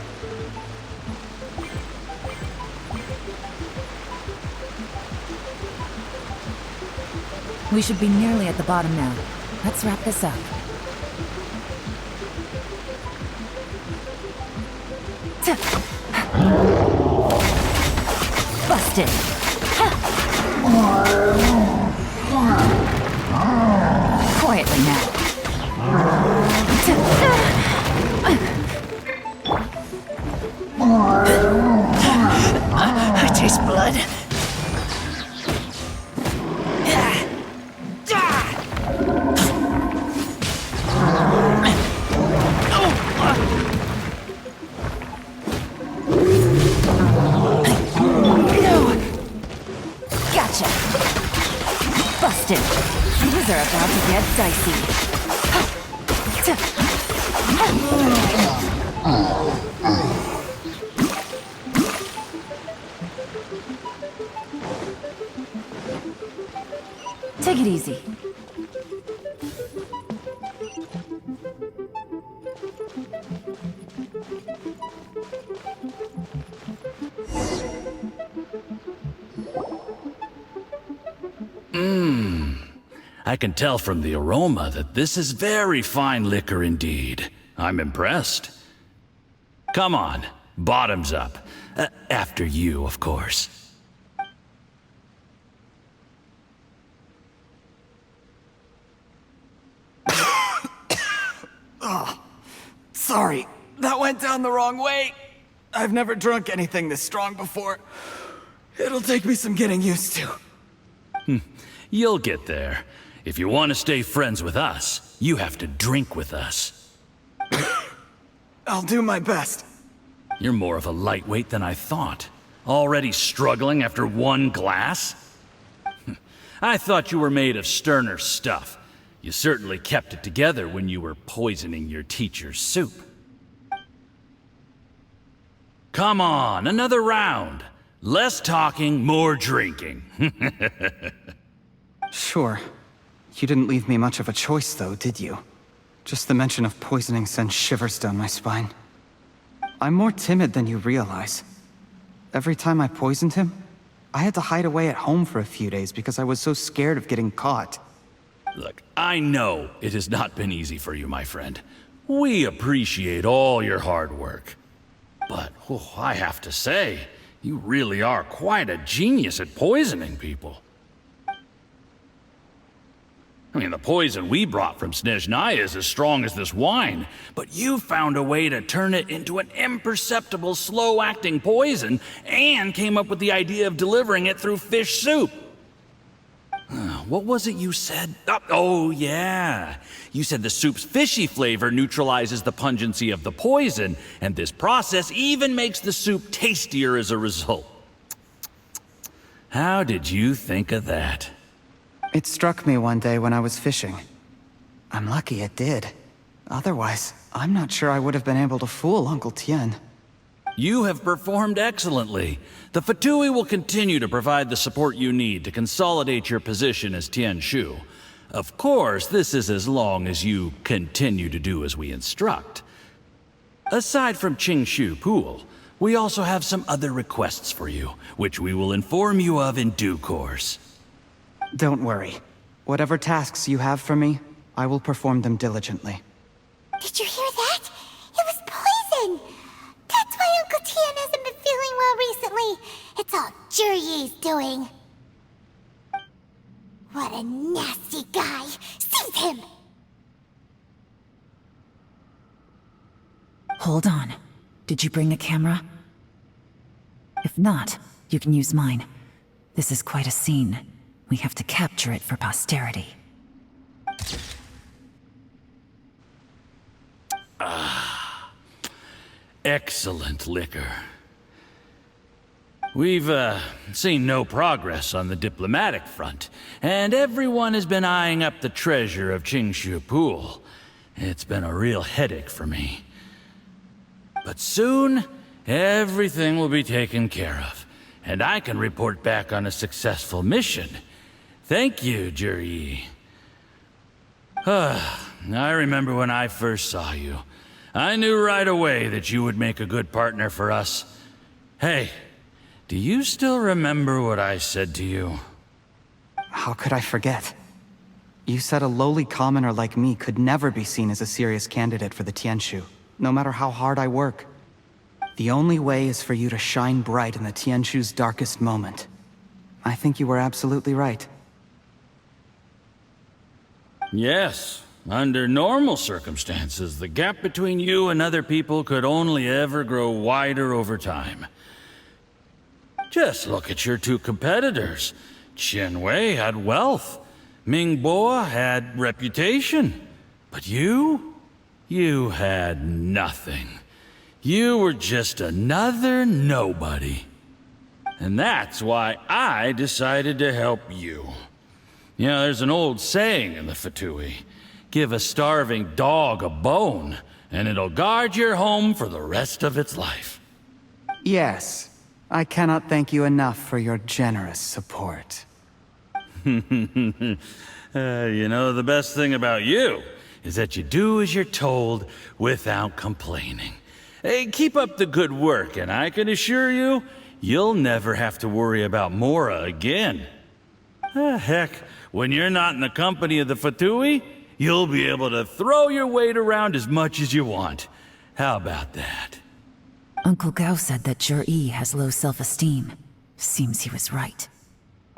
We should be nearly at the bottom now. Let's wrap this up. Busted! Quietly now. I taste blood. Gotcha! Busted! These are about to get dicey. Take it easy. I can tell from the aroma that this is very fine liquor indeed. I'm impressed. Come on, bottoms up. After you, of course. Oh, sorry. That went down the wrong way. I've never drunk anything this strong before. It'll take me some getting used to. You'll get there. If you want to stay friends with us, you have to drink with us. I'll do my best. You're more of a lightweight than I thought. Already struggling after one glass? I thought you were made of sterner stuff. You certainly kept it together when you were poisoning your teacher's soup. Come on, another round. Less talking, more drinking. Sure. You didn't leave me much of a choice, though, did you? Just the mention of poisoning sends shivers down my spine. I'm more timid than you realize. Every time I poisoned him, I had to hide away at home for a few days because I was so scared of getting caught. Look, I know it has not been easy for you, my friend. We appreciate all your hard work. But, I have to say, you really are quite a genius at poisoning people. I mean, the poison we brought from Snezhnaya is as strong as this wine, but you found a way to turn it into an imperceptible, slow-acting poison, and came up with the idea of delivering it through fish soup. What was it you said? Oh, yeah. You said the soup's fishy flavor neutralizes the pungency of the poison, and this process even makes the soup tastier as a result. How did you think of that? It struck me one day when I was fishing. I'm lucky it did. Otherwise, I'm not sure I would have been able to fool Uncle Tien. You have performed excellently. The Fatui will continue to provide the support you need to consolidate your position as Tien Shu. Of course, this is as long as you continue to do as we instruct. Aside from Qingshu Pool, we also have some other requests for you, which we will inform you of in due course. Don't worry. Whatever tasks you have for me, I will perform them diligently. Did you hear that? It was poison! That's why Uncle Tien hasn't been feeling well recently. It's all Jurye's doing. What a nasty guy! Seize him! Hold on. Did you bring the camera? If not, you can use mine. This is quite a scene. We have to capture it for posterity. Excellent liquor. We've, seen no progress on the diplomatic front, and everyone has been eyeing up the treasure of Qingshu Pool. It's been a real headache for me. But soon, everything will be taken care of, and I can report back on a successful mission. Thank you, Jurye. I remember when I first saw you. I knew right away that you would make a good partner for us. Hey, do you still remember what I said to you? How could I forget? You said a lowly commoner like me could never be seen as a serious candidate for the Tianshu, no matter how hard I work. The only way is for you to shine bright in the Tianshu's darkest moment. I think you were absolutely right. Yes. Under normal circumstances, the gap between you and other people could only ever grow wider over time. Just look at your two competitors. Qianwei had wealth. Mingbo had reputation. But you had nothing. You were just another nobody. And that's why I decided to help you. You know, there's an old saying in the Fatui. Give a starving dog a bone, and it'll guard your home for the rest of its life. Yes. I cannot thank you enough for your generous support. You know, the best thing about you is that you do as you're told without complaining. Hey, keep up the good work, and I can assure you, you'll never have to worry about Mora again. Heck, when you're not in the company of the Fatui, you'll be able to throw your weight around as much as you want. How about that? Uncle Gao said that Zhi has low self-esteem. Seems he was right.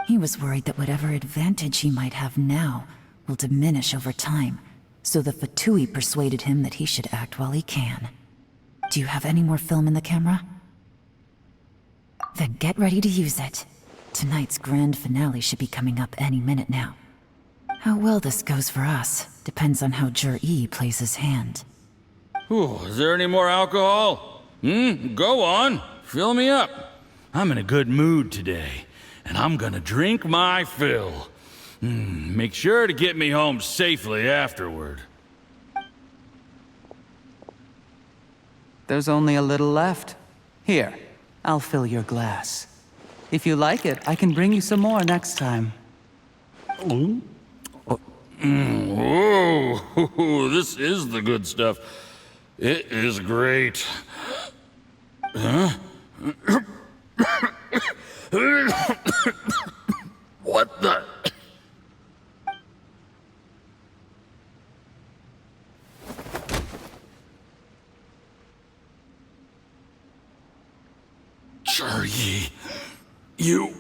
He was worried that whatever advantage he might have now will diminish over time, so the Fatui persuaded him that he should act while he can. Do you have any more film in the camera? Then get ready to use it. Tonight's grand finale should be coming up any minute now. How well this goes for us depends on how Zhi plays his hand. Ooh, is there any more alcohol? Go on. Fill me up. I'm in a good mood today, and I'm gonna drink my fill. Make sure to get me home safely afterward. There's only a little left. Here, I'll fill your glass. If you like it, I can bring you some more next time. Whoa, this is the good stuff. It is great. Huh? What the? Zhi, you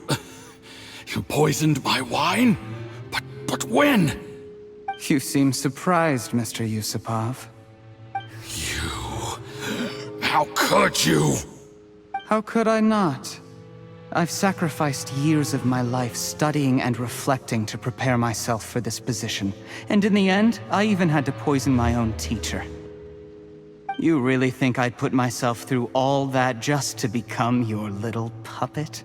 poisoned my wine? But when? You seem surprised, Mr. Yusupov. How could you? How could I not? I've sacrificed years of my life studying and reflecting to prepare myself for this position. And in the end, I even had to poison my own teacher. You really think I'd put myself through all that just to become your little puppet?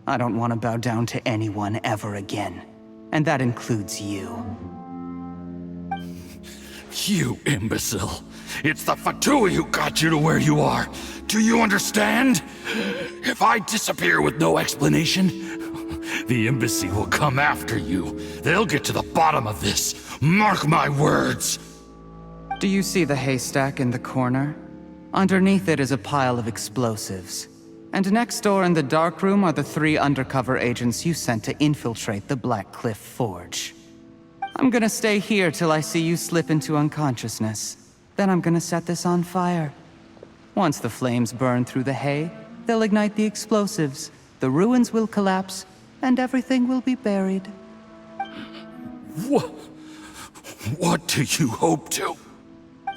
I don't want to bow down to anyone ever again. And that includes you. You imbecile. It's the Fatui who got you to where you are. Do you understand? If I disappear with no explanation, the embassy will come after you. They'll get to the bottom of this. Mark my words. Do you see the haystack in the corner? Underneath it is a pile of explosives. And next door in the dark room are the 3 undercover agents you sent to infiltrate the Black Cliff Forge. I'm gonna stay here till I see you slip into unconsciousness. Then I'm gonna set this on fire. Once the flames burn through the hay, they'll ignite the explosives, the ruins will collapse, and everything will be buried. What do you hope to?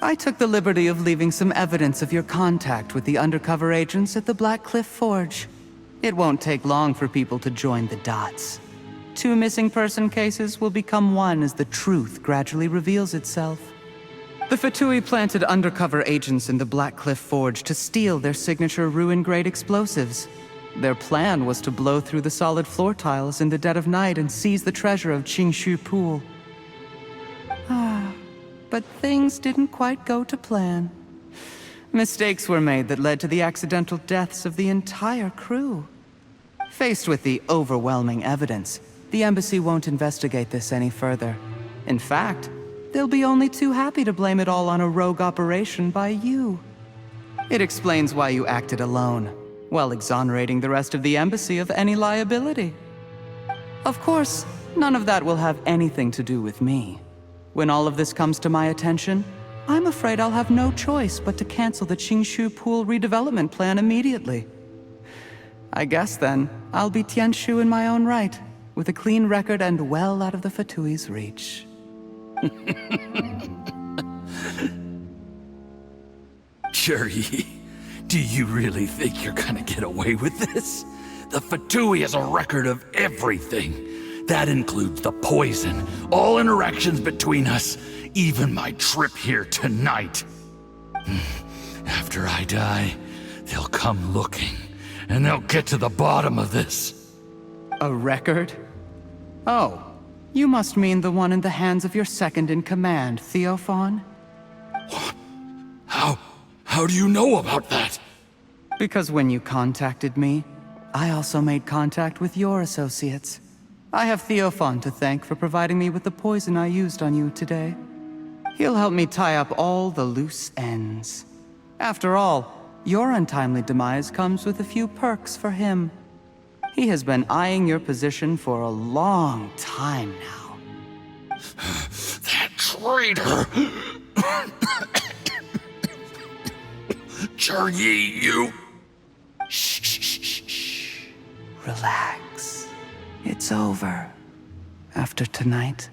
I took the liberty of leaving some evidence of your contact with the undercover agents at the Black Cliff Forge. It won't take long for people to join the dots. 2 missing person cases will become one as the truth gradually reveals itself. The Fatui planted undercover agents in the Black Cliff Forge to steal their signature ruin-grade explosives. Their plan was to blow through the solid floor tiles in the dead of night and seize the treasure of Qingshu Pool. But things didn't quite go to plan. Mistakes were made that led to the accidental deaths of the entire crew. Faced with the overwhelming evidence, the embassy won't investigate this any further. In fact, they'll be only too happy to blame it all on a rogue operation by you. It explains why you acted alone, while exonerating the rest of the embassy of any liability. Of course, none of that will have anything to do with me. When all of this comes to my attention, I'm afraid I'll have no choice but to cancel the Qingshu Pool redevelopment plan immediately. I guess then, I'll be Tianshu in my own right, with a clean record and well out of the Fatui's reach. Juri, do you really think you're gonna get away with this? The Fatui has a record of everything. That includes the poison, all interactions between us, even my trip here tonight. After I die, they'll come looking, and they'll get to the bottom of this. A record? Oh, you must mean the one in the hands of your second-in-command, Theophan? What? How do you know about that? Because when you contacted me, I also made contact with your associates. I have Theophan to thank for providing me with the poison I used on you today. He'll help me tie up all the loose ends. After all, your untimely demise comes with a few perks for him. He has been eyeing your position for a long time now. That traitor! Juri, you... Shh. Relax. It's over. After tonight,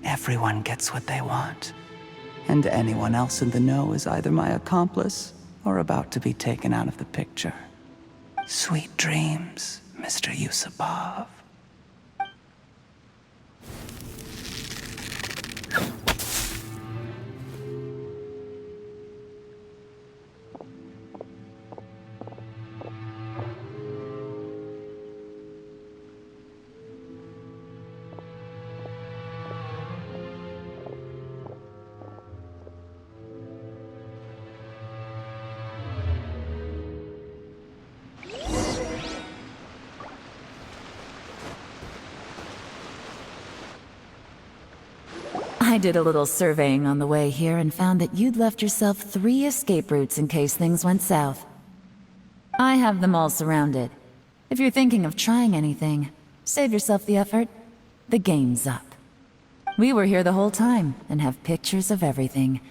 everyone gets what they want. And anyone else in the know is either my accomplice or about to be taken out of the picture. Sweet dreams, Mr. Yusupov. I did a little surveying on the way here and found that you'd left yourself 3 escape routes in case things went south. I have them all surrounded. If you're thinking of trying anything, save yourself the effort. The game's up. We were here the whole time and have pictures of everything.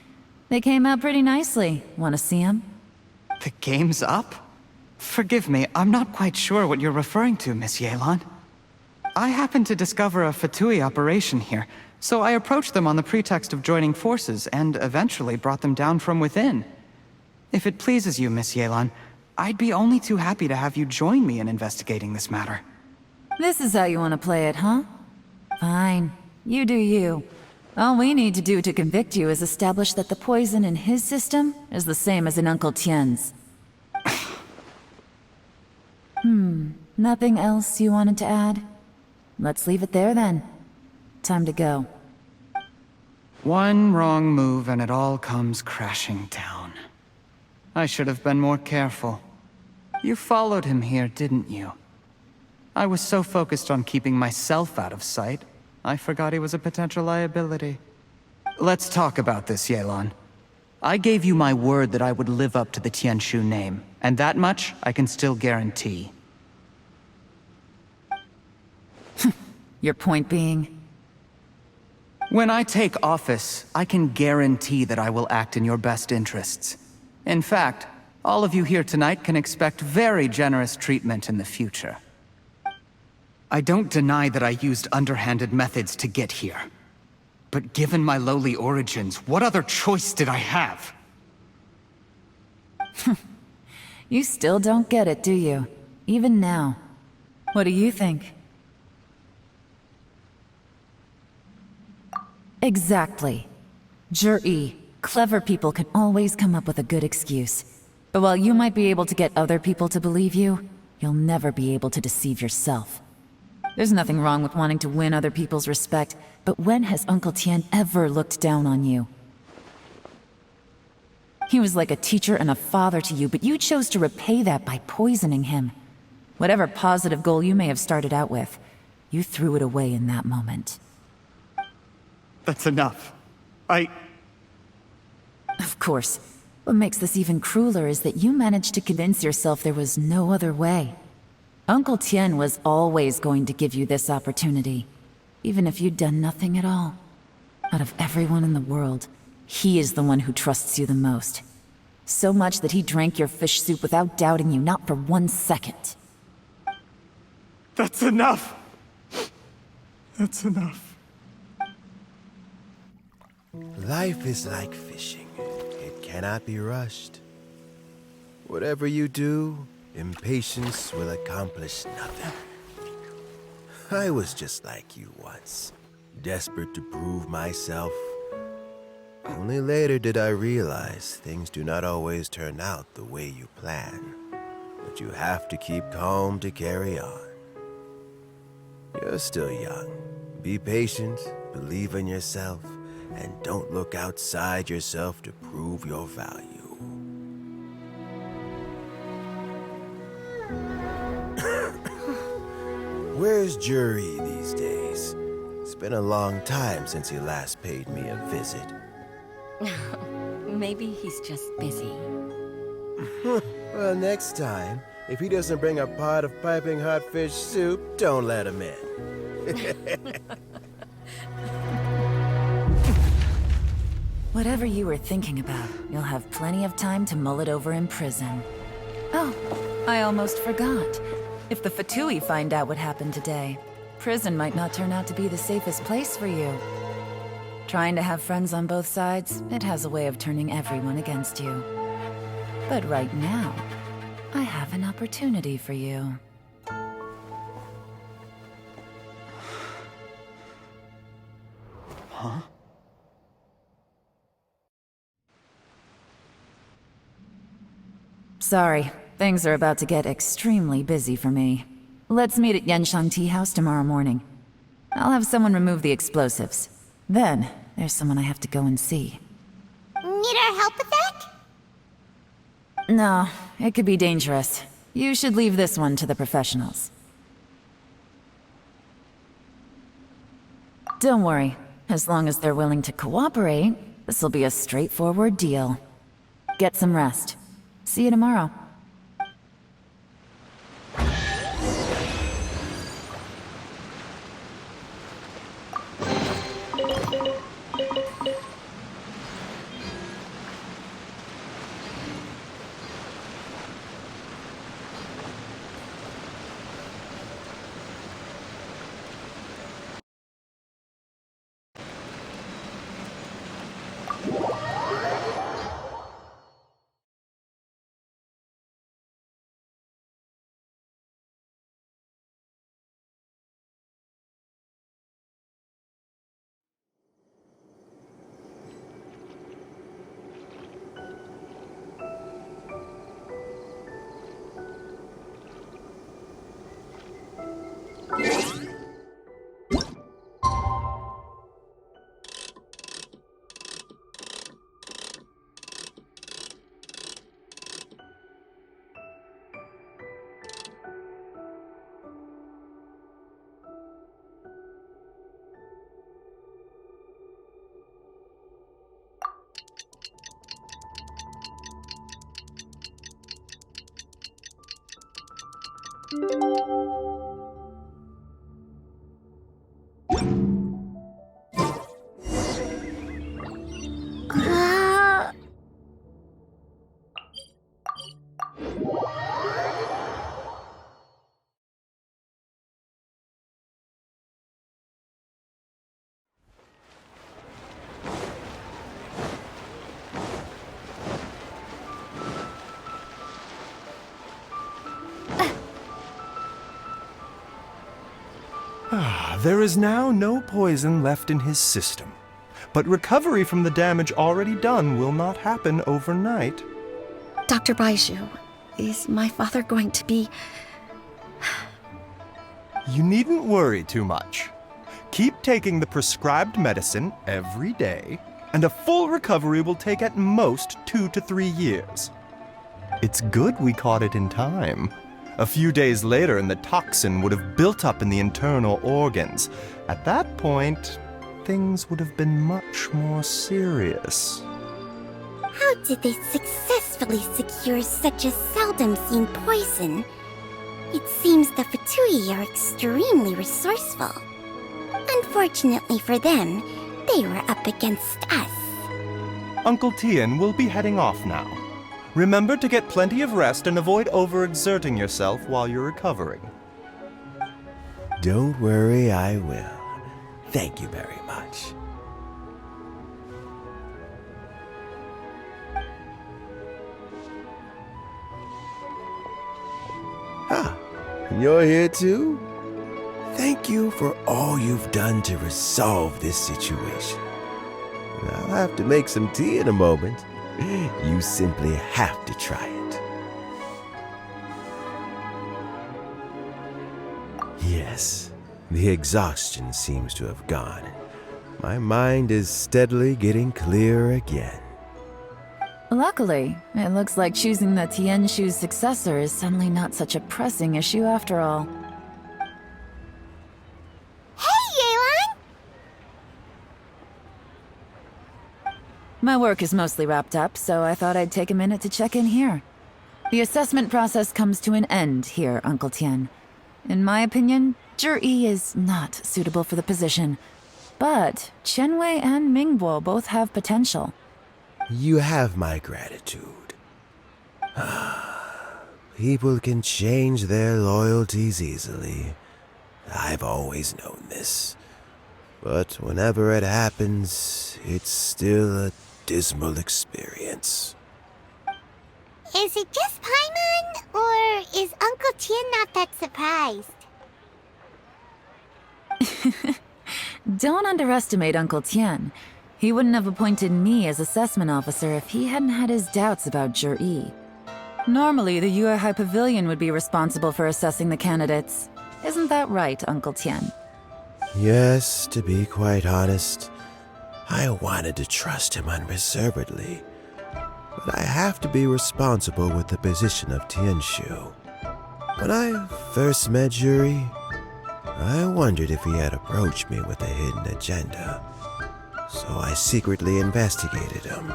They came out pretty nicely. Want to see them? The game's up? Forgive me, I'm not quite sure what you're referring to, Miss Yelan. I happened to discover a Fatui operation here, so I approached them on the pretext of joining forces and eventually brought them down from within. If it pleases you, Miss Yelan, I'd be only too happy to have you join me in investigating this matter. This is how you want to play it, huh? Fine. You do you. All we need to do to convict you is establish that the poison in his system is the same as in Uncle Tien's. Nothing else you wanted to add? Let's leave it there then. Time to go. One wrong move and it all comes crashing down. I should have been more careful. You followed him here, didn't you? I was so focused on keeping myself out of sight, I forgot he was a potential liability. Let's talk about this, Yelan. I gave you my word that I would live up to the Tianshu name, and that much I can still guarantee. Your point being? When I take office, I can guarantee that I will act in your best interests. In fact, all of you here tonight can expect very generous treatment in the future. I don't deny that I used underhanded methods to get here. But given my lowly origins, what other choice did I have? You still don't get it, do you? Even now. What do you think? Exactly. Juri, clever people can always come up with a good excuse. But while you might be able to get other people to believe you, you'll never be able to deceive yourself. There's nothing wrong with wanting to win other people's respect, but when has Uncle Tien ever looked down on you? He was like a teacher and a father to you, but you chose to repay that by poisoning him. Whatever positive goal you may have started out with, you threw it away in that moment. That's enough. Of course. What makes this even crueler is that you managed to convince yourself there was no other way. Uncle Tien was always going to give you this opportunity, even if you'd done nothing at all. Out of everyone in the world, he is the one who trusts you the most. So much that he drank your fish soup without doubting you, not for 1 second. That's enough! That's enough. Life is like fishing. It cannot be rushed. Whatever you do, impatience will accomplish nothing. I was just like you once, desperate to prove myself. Only later did I realize things do not always turn out the way you plan. But you have to keep calm to carry on. You're still young. Be patient, believe in yourself, and don't look outside yourself to prove your value. Where's Jury these days? It's been a long time since he last paid me a visit. Maybe he's just busy. Well, next time, if he doesn't bring a pot of piping hot fish soup, don't let him in. Whatever you were thinking about, you'll have plenty of time to mull it over in prison. Oh, I almost forgot. If the Fatui find out what happened today, prison might not turn out to be the safest place for you. Trying to have friends on both sides, it has a way of turning everyone against you. But right now, I have an opportunity for you. Huh? Sorry, things are about to get extremely busy for me. Let's meet at Yanshang Tea House tomorrow morning. I'll have someone remove the explosives. Then, there's someone I have to go and see. Need our help with that? No, it could be dangerous. You should leave this one to the professionals. Don't worry. As long as they're willing to cooperate, this'll be a straightforward deal. Get some rest. See you tomorrow. There is now no poison left in his system, but recovery from the damage already done will not happen overnight. Dr. Baizhu, is my father going to be... You needn't worry too much. Keep taking the prescribed medicine every day, and a full recovery will take at most 2 to 3 years. It's good we caught it in time. A few days later, and the toxin would have built up in the internal organs. At that point, things would have been much more serious. How did they successfully secure such a seldom-seen poison? It seems the Fatui are extremely resourceful. Unfortunately for them, they were up against us. Uncle Tien will be heading off now. Remember to get plenty of rest and avoid overexerting yourself while you're recovering. Don't worry, I will. Thank you very much. Ah, you're here too? Thank you for all you've done to resolve this situation. I'll have to make some tea in a moment. You simply have to try it. Yes, the exhaustion seems to have gone. My mind is steadily getting clearer again. Luckily, it looks like choosing the Tianshu's successor is suddenly not such a pressing issue after all. Hey, Yelan! My work is mostly wrapped up, so I thought I'd take a minute to check in here. The assessment process comes to an end here, Uncle Tien. In my opinion, Zhi is not suitable for the position, but Qianwei and Mingbo both have potential. You have my gratitude. People can change their loyalties easily. I've always known this. But whenever it happens, it's still a dismal experience. Is it just Paimon, or is Uncle Tien not that surprised? Don't underestimate Uncle Tien. He wouldn't have appointed me as assessment officer if he hadn't had his doubts about Zhi. Normally, the Yue Pavilion would be responsible for assessing the candidates. Isn't that right, Uncle Tien? Yes, to be quite honest, I wanted to trust him unreservedly. But I have to be responsible with the position of Tianshu. When I first met Zhi, I wondered if he had approached me with a hidden agenda. So I secretly investigated him.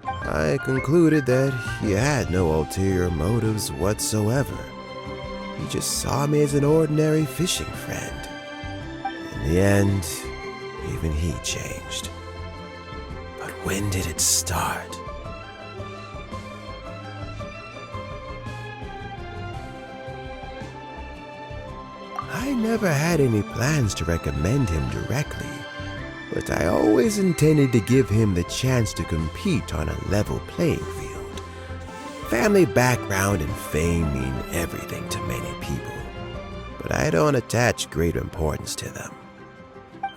I concluded that he had no ulterior motives whatsoever. He just saw me as an ordinary fishing friend. In the end, even he changed. But when did it start? I never had any plans to recommend him directly, but I always intended to give him the chance to compete on a level playing field. Family background and fame mean everything to many people, but I don't attach great importance to them.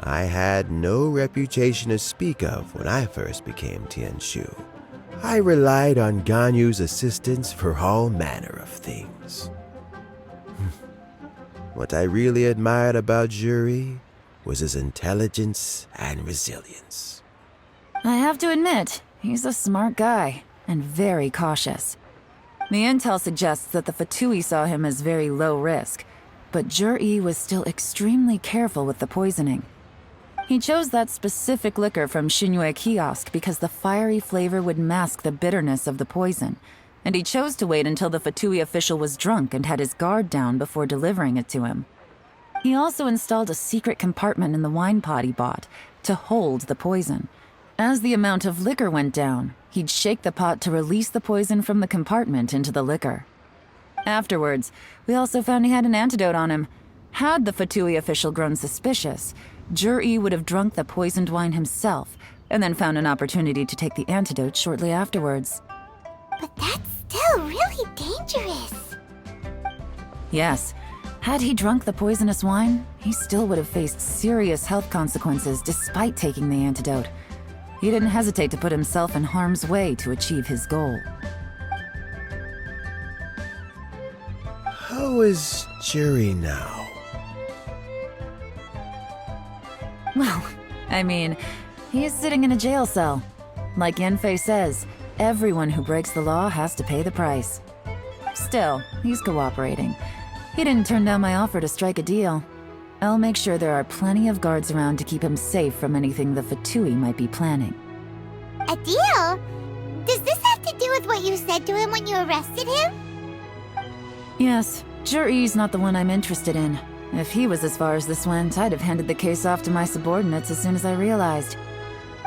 I had no reputation to speak of when I first became Tianshu. I relied on Ganyu's assistance for all manner of things. What I really admired about Zhi was his intelligence and resilience. I have to admit, he's a smart guy, and very cautious. The intel suggests that the Fatui saw him as very low risk, but Zhi was still extremely careful with the poisoning. He chose that specific liquor from Xingyue kiosk because the fiery flavor would mask the bitterness of the poison, and he chose to wait until the Fatui official was drunk and had his guard down before delivering it to him. He also installed a secret compartment in the wine pot he bought to hold the poison. As the amount of liquor went down, he'd shake the pot to release the poison from the compartment into the liquor. Afterwards, we also found he had an antidote on him. Had the Fatui official grown suspicious, Zhi would have drunk the poisoned wine himself, and then found an opportunity to take the antidote shortly afterwards. But that's still really dangerous. Yes. Had he drunk the poisonous wine, he still would have faced serious health consequences despite taking the antidote. He didn't hesitate to put himself in harm's way to achieve his goal. How is Zhi now? Well, I mean, he is sitting in a jail cell. Like Yanfei says, everyone who breaks the law has to pay the price. Still, he's cooperating. He didn't turn down my offer to strike a deal. I'll make sure there are plenty of guards around to keep him safe from anything the Fatui might be planning. A deal? Does this have to do with what you said to him when you arrested him? Yes, Juri's not the one I'm interested in. If he was as far as this went, I'd have handed the case off to my subordinates as soon as I realized.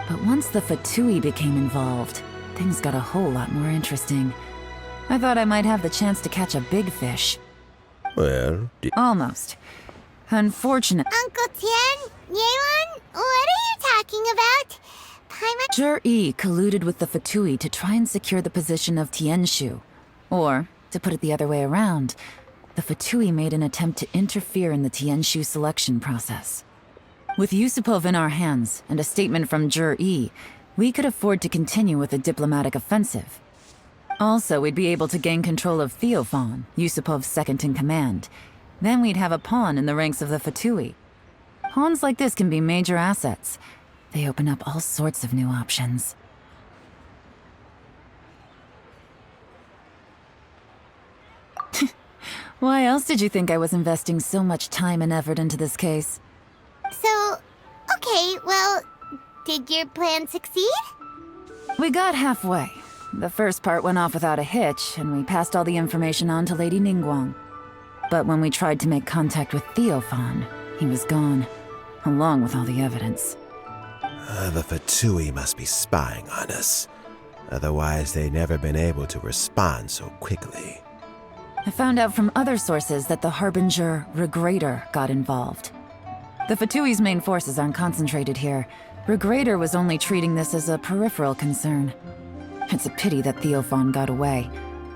But once the Fatui became involved, things got a whole lot more interesting. I thought I might have the chance to catch a big fish. Well, Almost. Unfortunate. Uncle Tian? Yelan? What are you talking about? Jur-E colluded with the Fatui to try and secure the position of Tianshu. Or, to put it the other way around, the Fatui made an attempt to interfere in the Tianshu selection process. With Yusupov in our hands and a statement from Jur-E, we could afford to continue with a diplomatic offensive. Also, we'd be able to gain control of Theophan, Yusupov's second-in-command. Then we'd have a pawn in the ranks of the Fatui. Pawns like this can be major assets. They open up all sorts of new options. Why else did you think I was investing so much time and effort into this case? So, okay, well, did your plan succeed? We got halfway. The first part went off without a hitch, and we passed all the information on to Lady Ningguang. But when we tried to make contact with Theophan, he was gone, along with all the evidence. The Fatui must be spying on us. Otherwise, they'd never been able to respond so quickly. I found out from other sources that the Harbinger Regrator got involved. The Fatui's main forces aren't concentrated here. Regrator was only treating this as a peripheral concern. It's a pity that Theophan got away,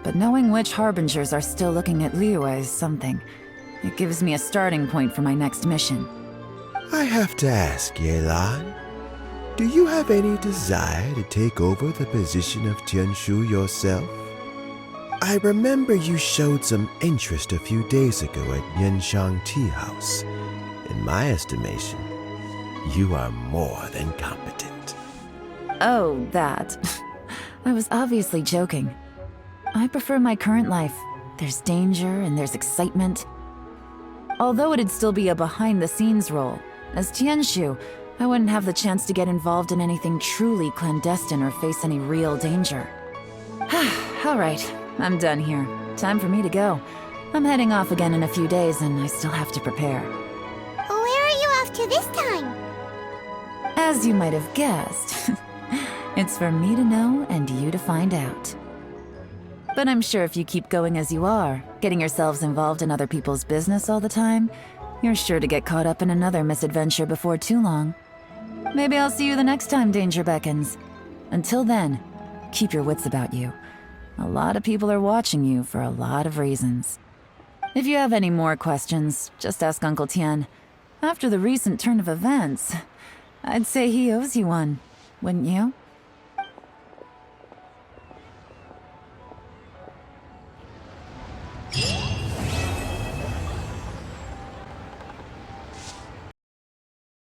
but knowing which Harbingers are still looking at Liyue is something. It gives me a starting point for my next mission. I have to ask, Yelan, do you have any desire to take over the position of Tianshu yourself? I remember you showed some interest a few days ago at Yenshang Tea House. In my estimation, you are more than competent. Oh, that. I was obviously joking. I prefer my current life. There's danger and there's excitement. Although it'd still be a behind-the-scenes role, as Tianshu, I wouldn't have the chance to get involved in anything truly clandestine or face any real danger. All right, I'm done here. Time for me to go. I'm heading off again in a few days and I still have to prepare. Where are you off to this time? As you might have guessed, it's for me to know and you to find out. But I'm sure if you keep going as you are, getting yourselves involved in other people's business all the time, you're sure to get caught up in another misadventure before too long. Maybe I'll see you the next time danger beckons. Until then, keep your wits about you. A lot of people are watching you for a lot of reasons. If you have any more questions, just ask Uncle Tian. After the recent turn of events, I'd say he owes you one, wouldn't you?